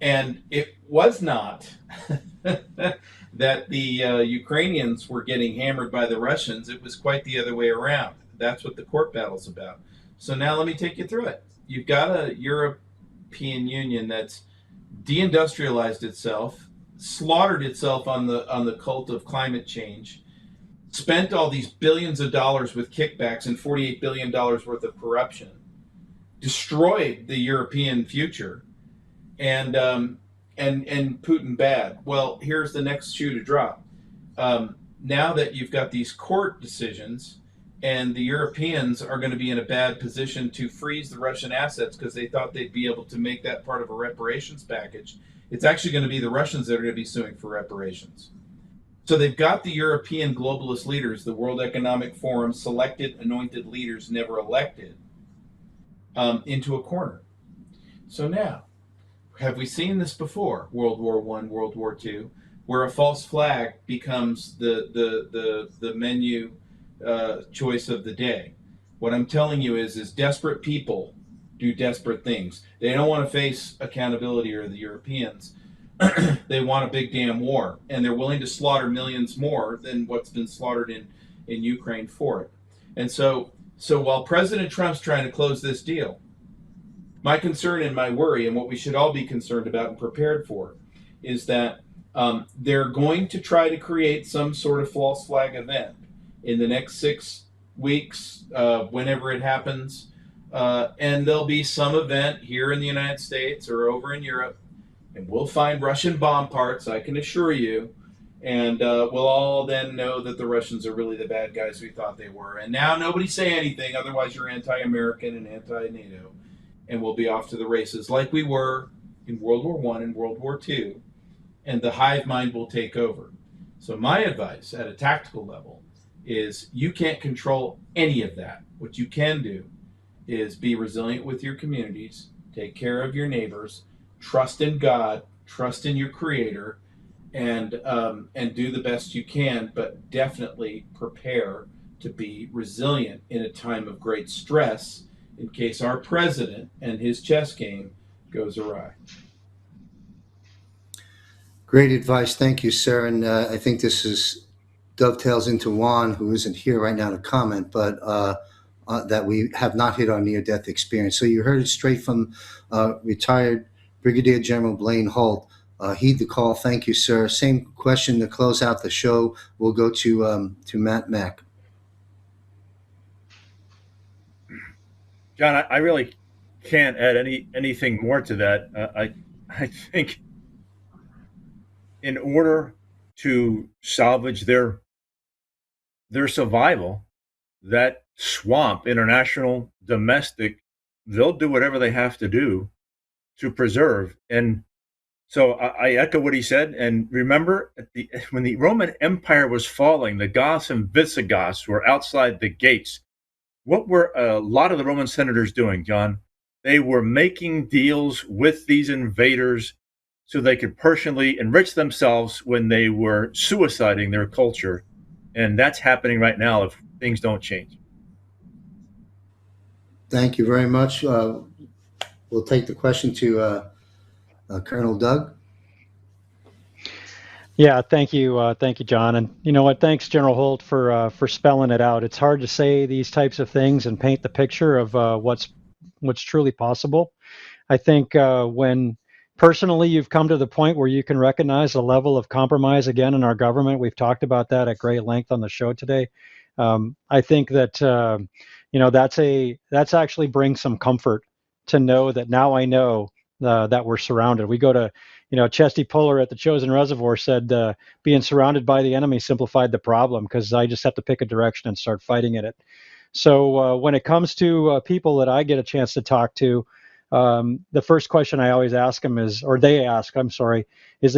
[SPEAKER 2] And it was not that the Ukrainians were getting hammered by the Russians. It was quite the other way around. That's what the court battle's about. So now let me take you through it. You've got a European Union that's deindustrialized itself, slaughtered itself on the cult of climate change, spent all these billions of dollars with kickbacks and $48 billion worth of corruption, destroyed the European future, and Putin bad. Well, here's the next shoe to drop. Now that you've got these court decisions, and the Europeans are going to be in a bad position to freeze the Russian assets because they thought they'd be able to make that part of a reparations package. It's actually going to be the Russians that are going to be suing for reparations. So they've got the European globalist leaders, the World Economic Forum, selected, anointed leaders, never elected, into a corner. So now, have we seen this before? World War I, World War II, where a false flag becomes the menu choice of the day. What I'm telling you is desperate people do desperate things. They don't want to face accountability, or the Europeans. They want a big damn war, and they're willing to slaughter millions more than what's been slaughtered in Ukraine for it. And so while President Trump's trying to close this deal, my concern and my worry, and what we should all be concerned about and prepared for, is that they're going to try to create some sort of false flag event in the next 6 weeks, whenever it happens. And there'll be some event here in the United States or over in Europe, and we'll find Russian bomb parts, I can assure you. And we'll all then know that the Russians are really the bad guys we thought they were. And now nobody say anything, otherwise you're anti-American and anti-NATO. And we'll be off to the races like we were in World War I and World War II. And the hive mind will take over. So my advice at a tactical level is you can't control any of that. What you can do is be resilient with your communities, take care of your neighbors, trust in God, trust in your Creator, and do the best you can, but definitely prepare to be resilient in a time of great stress in case our president and his chess game goes awry.
[SPEAKER 1] Great advice. Thank you, sir. And I think this dovetails into Juan, who isn't here right now to comment, but that we have not hit our near-death experience. So you heard it straight from retired Brigadier General Blaine Holt. Heed the call. Thank you, sir. Same question to close out the show. We'll go to Matt Mack.
[SPEAKER 4] John, I really can't add anything more to that. I think in order to salvage their survival, that swamp, international, domestic, they'll do whatever they have to do to preserve. And so I echo what he said. And remember, when the Roman Empire was falling, the Goths and Visigoths were outside the gates. What were a lot of the Roman senators doing, John? They were making deals with these invaders so they could personally enrich themselves when they were suiciding their culture. And that's happening right now if things don't change.
[SPEAKER 1] Thank you very much. We'll take the question to Colonel Doug.
[SPEAKER 3] Yeah, thank you, John. And you know what? Thanks, General Holt, for spelling it out. It's hard to say these types of things and paint the picture of what's truly possible. I think when personally you've come to the point where you can recognize the level of compromise again in our government, we've talked about that at great length on the show today. I think that that's actually brings some comfort to know that now I know that we're surrounded. We go to Chesty Puller at the Chosin Reservoir said being surrounded by the enemy simplified the problem because I just have to pick a direction and start fighting in it. So when it comes to people that I get a chance to talk to, the first question I always ask them is they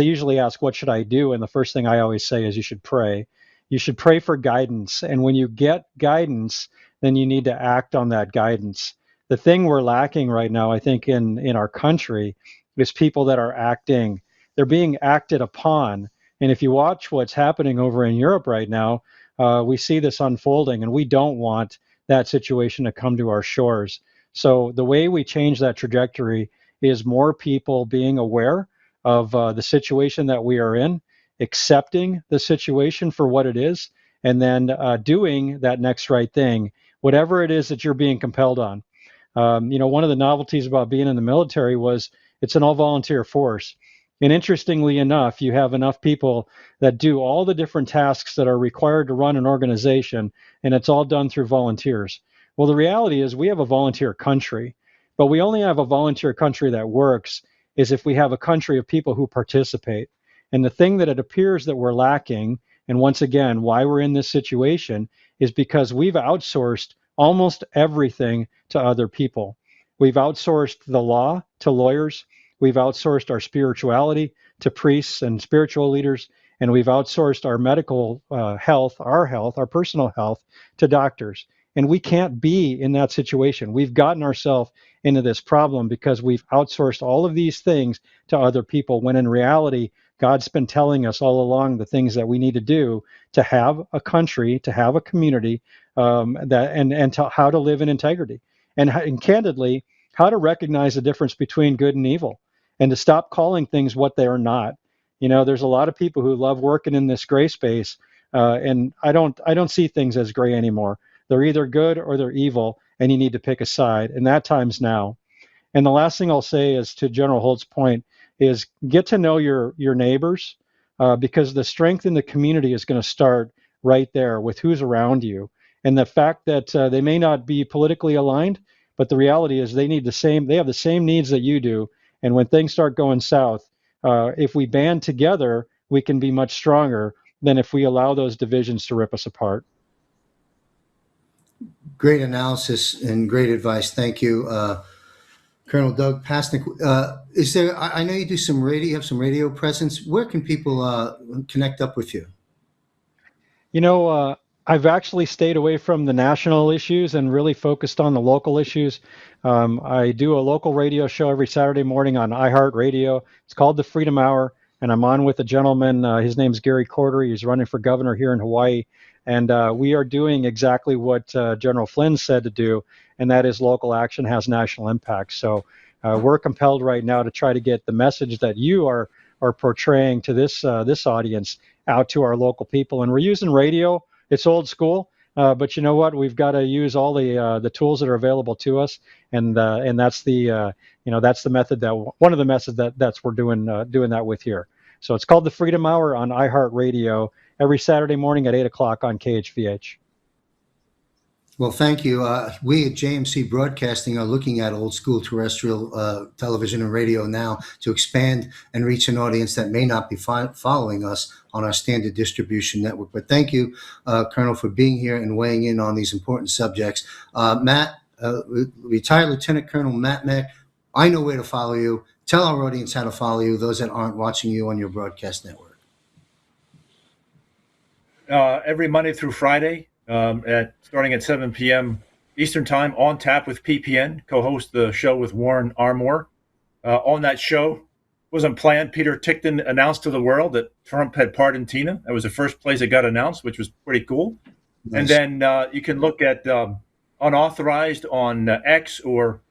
[SPEAKER 3] usually ask, what should I do? And the first thing I always say is you should pray. You should pray for guidance. And when you get guidance, then you need to act on that guidance. The thing we're lacking right now, I think, in our country is people that are acting. They're being acted upon. And if you watch what's happening over in Europe right now, we see this unfolding, and we don't want that situation to come to our shores. So the way we change that trajectory is more people being aware of the situation that we are in, accepting the situation for what it is, and then doing that next right thing, whatever it is that you're being compelled on. One of the novelties about being in the military was it's an all-volunteer force. And interestingly enough, you have enough people that do all the different tasks that are required to run an organization, and it's all done through volunteers. Well, the reality is we have a volunteer country, but we only have a volunteer country that works is if we have a country of people who participate. And the thing that it appears that we're lacking, and once again, why we're in this situation, is because we've outsourced almost everything to other people. We've outsourced the law to lawyers. We've outsourced our spirituality to priests and spiritual leaders. And we've outsourced our medical health, our personal health, to doctors. And we can't be in that situation. We've gotten ourselves into this problem because we've outsourced all of these things to other people, when in reality, God's been telling us all along the things that we need to do to have a country, to have a community, and to how to live in integrity. And candidly, how to recognize the difference between good and evil, and to stop calling things what they are not. There's a lot of people who love working in this gray space, and I don't see things as gray anymore. They're either good or they're evil, and you need to pick a side, and that time's now. And the last thing I'll say is, to General Holt's point, is get to know your neighbors, because the strength in the community is going to start right there with who's around you. And the fact that they may not be politically aligned, but the reality is they have the same needs that you do. And when things start going south, if we band together, we can be much stronger than if we allow those divisions to rip us apart.
[SPEAKER 1] Great analysis and great advice. Thank you, Colonel Doug Pasnick. I know you do some radio, you have some radio presence. Where can people connect up with you?
[SPEAKER 3] I've actually stayed away from the national issues and really focused on the local issues. I do a local radio show every Saturday morning on iHeartRadio. It's called the Freedom Hour, and I'm on with a gentleman. His name's Gary Cordery. He's running for governor here in Hawaii. And we are doing exactly what General Flynn said to do, and that is local action has national impact. So we're compelled right now to try to get the message that you are portraying to this audience out to our local people. And we're using radio. It's old school, but you know what? We've got to use all the tools that are available to us, and that's that's the method one of the methods that's we're doing that with here. So it's called the Freedom Hour on iHeartRadio every Saturday morning at 8:00 on KHVH.
[SPEAKER 1] Well, thank you. We at JMC Broadcasting are looking at old school terrestrial television and radio now to expand and reach an audience that may not be following us on our standard distribution network. But thank you, Colonel, for being here and weighing in on these important subjects. Matt, retired Lieutenant Colonel Matt Mack, I know where to follow you. Tell our audience how to follow you, those that aren't watching you on your broadcast network.
[SPEAKER 4] Every Monday through Friday, starting at 7 p.m. Eastern Time, On Tap with PPN, co-host the show with Warren Armour. On that show, wasn't planned. Peter Tickton announced to the world that Trump had pardoned Tina. That was the first place it got announced, which was pretty cool. Nice. And then you can look at unauthorized on X, or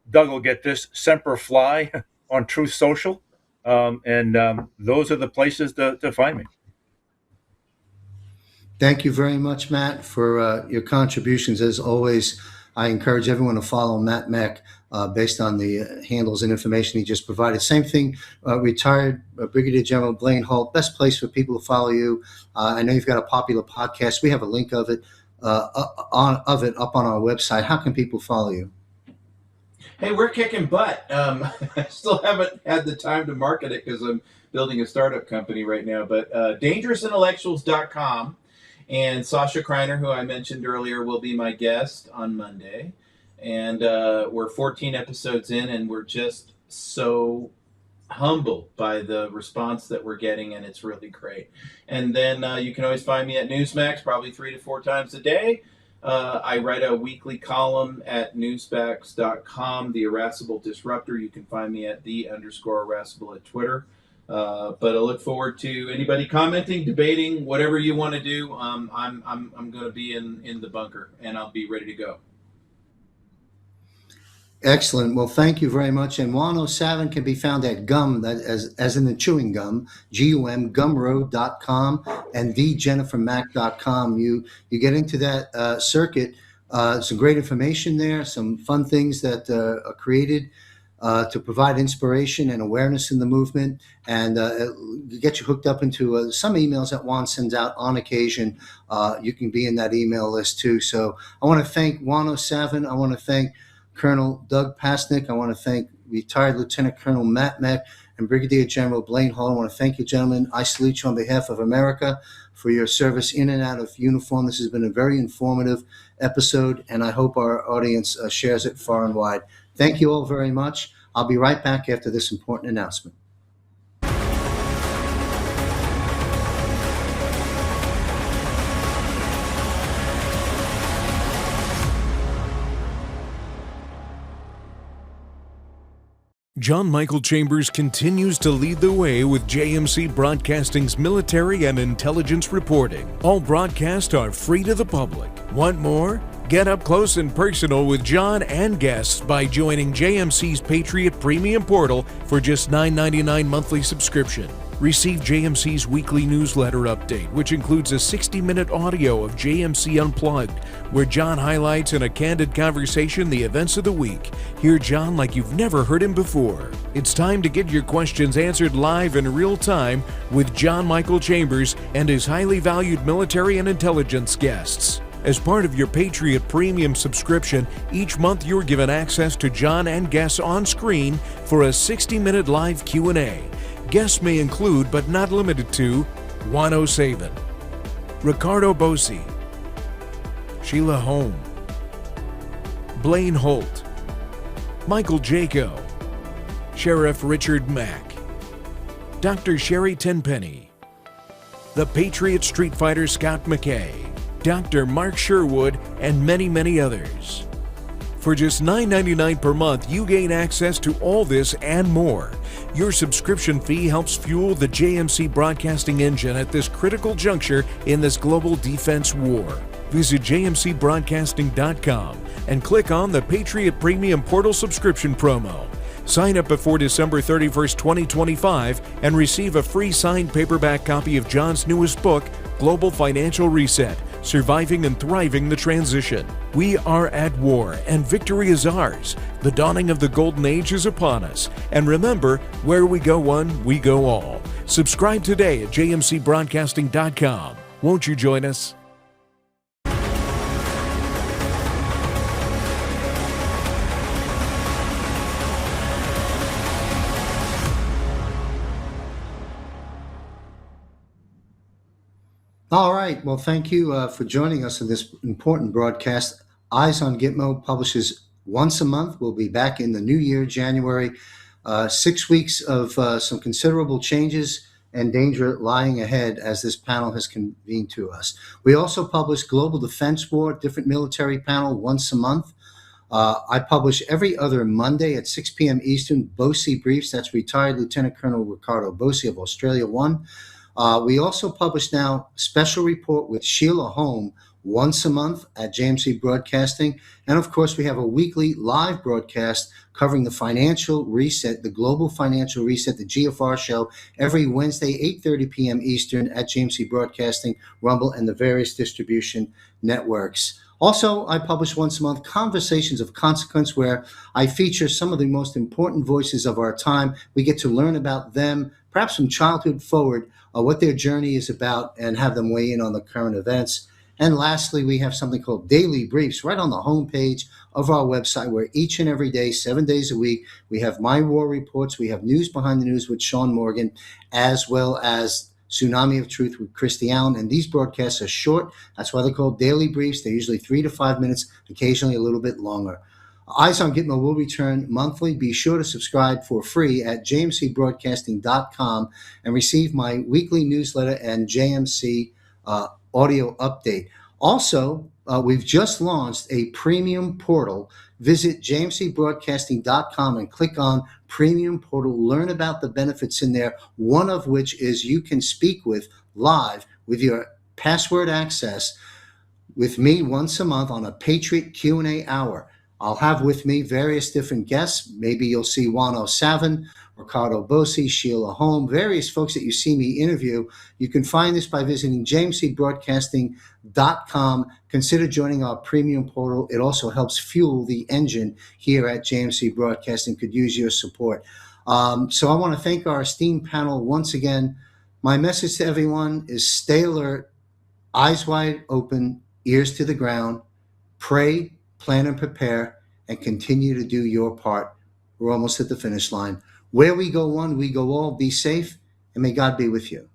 [SPEAKER 4] Doug will get this, Semper Fly on Truth Social. Those are the places to find me.
[SPEAKER 1] Thank you very much, Matt, for your contributions. As always, I encourage everyone to follow Matt Mack based on the handles and information he just provided. Same thing, retired Brigadier General Blaine Holt. Best place for people to follow you. I know you've got a popular podcast. We have a link of it up on our website. How can people follow you?
[SPEAKER 2] Hey, we're kicking butt. I still haven't had the time to market it because I'm building a startup company right now. But dangerousintellectuals.com. And Sasha Kreiner, who I mentioned earlier, will be my guest on Monday. And we're 14 episodes in, and we're just so humbled by the response that we're getting, and it's really great. And then you can always find me at Newsmax, probably 3 to 4 times a day. I write a weekly column at newsmax.com, The Irascible Disruptor. You can find me at _irascible at Twitter. But I look forward to anybody commenting, debating, whatever you want to do. I'm going to be in the bunker, and I'll be ready to go.
[SPEAKER 1] Excellent. Well, thank you very much. And Juan O'Savin can be found at Gum, that as in the chewing gum, GUM, gumroad.com, and thejennifermack.com. You get into that circuit. Some great information there, some fun things that are created to provide inspiration and awareness in the movement, and get you hooked up into some emails that Juan sends out on occasion. You can be in that email list too. So I want to thank Juan O'Savin. I want to thank Colonel Doug Pasnick. I want to thank retired Lieutenant Colonel Matt Mack and Brigadier General Blaine Hall. I want to thank you, gentlemen. I salute you on behalf of America for your service in and out of uniform. This has been a very informative episode, and I hope our audience shares it far and wide. Thank you all very much. I'll be right back after this important announcement.
[SPEAKER 6] John Michael Chambers continues to lead the way with JMC Broadcasting's military and intelligence reporting. All broadcasts are free to the public. Want more? Get up close and personal with John and guests by joining JMC's Patriot Premium Portal for just $9.99 monthly subscription. Receive JMC's weekly newsletter update, which includes a 60-minute audio of JMC Unplugged, where John highlights in a candid conversation the events of the week. Hear John like you've never heard him before. It's time to get your questions answered live in real time with John Michael Chambers and his highly valued military and intelligence guests. As part of your Patriot Premium subscription, each month you're given access to John and guests on screen for a 60-minute live Q&A. Guests may include, but not limited to, Juan O'Savin, Ricardo Bosi, Sheila Holm, Blaine Holt, Michael Jaco, Sheriff Richard Mack, Dr. Sherry Tenpenny, the Patriot Street Fighter Scott McKay, Dr. Mark Sherwood, and many, many others. For just $9.99 per month, you gain access to all this and more. Your subscription fee helps fuel the JMC broadcasting engine at this critical juncture in this global defense war. Visit jmcbroadcasting.com and click on the Patriot Premium Portal subscription promo. Sign up before December 31st, 2025 and receive a free signed paperback copy of John's newest book, Global Financial Reset: Surviving and Thriving the Transition. We are at war, and victory is ours. The dawning of the Golden Age is upon us. And remember, where we go one, we go all. Subscribe today at jmcbroadcasting.com. Won't you join us?
[SPEAKER 1] All right. Well, thank you for joining us in this important broadcast. Eyes on Gitmo publishes once a month. We'll be back in the new year, January. 6 weeks of some considerable changes and danger lying ahead as this panel has convened to us. We also publish Global Defense War, different military panel once a month. I publish every other Monday at 6 p.m. Eastern, BOSI Briefs. That's retired Lieutenant Colonel Ricardo Bosi of Australia One. We also publish now special report with Sheila Home once a month at JMC Broadcasting. And of course, we have a weekly live broadcast covering the financial reset, the global financial reset, the GFR show, every Wednesday, 8:30 p.m. Eastern at JMC Broadcasting, Rumble, and the various distribution networks. Also, I publish once a month Conversations of Consequence, where I feature some of the most important voices of our time. We get to learn about them, perhaps from childhood forward, what their journey is about, and have them weigh in on the current events. And lastly, we have something called Daily Briefs right on the homepage of our website, where each and every day, 7 days a week, we have my war reports, we have news behind the news with Sean Morgan, as well as Tsunami of Truth with Christy Allen. And these broadcasts are short. That's why they're called Daily Briefs. They're usually 3 to 5 minutes, occasionally a little bit longer. Eyes on Gitmo will return monthly. Be sure to subscribe for free at jmcbroadcasting.com and receive my weekly newsletter and JMC audio update. Also, we've just launched a premium portal. Visit jmcbroadcasting.com and click on Premium Portal. Learn about the benefits in there, one of which is you can speak with live with your password access with me once a month on a Patriot Q&A hour. I'll have with me various different guests. Maybe you'll see Juan O'Savin, Ricardo Bosi, Sheila Home, various folks that you see me interview. You can find this by visiting jmcbroadcasting.com. Consider joining our premium portal. It also helps fuel the engine here at JMC Broadcasting. Could use your support. So I want to thank our esteemed panel once again. My message to everyone is stay alert, eyes wide open, ears to the ground, pray, plan and prepare, and continue to do your part. We're almost at the finish line. Where we go one, we go all. Be safe, and may God be with you.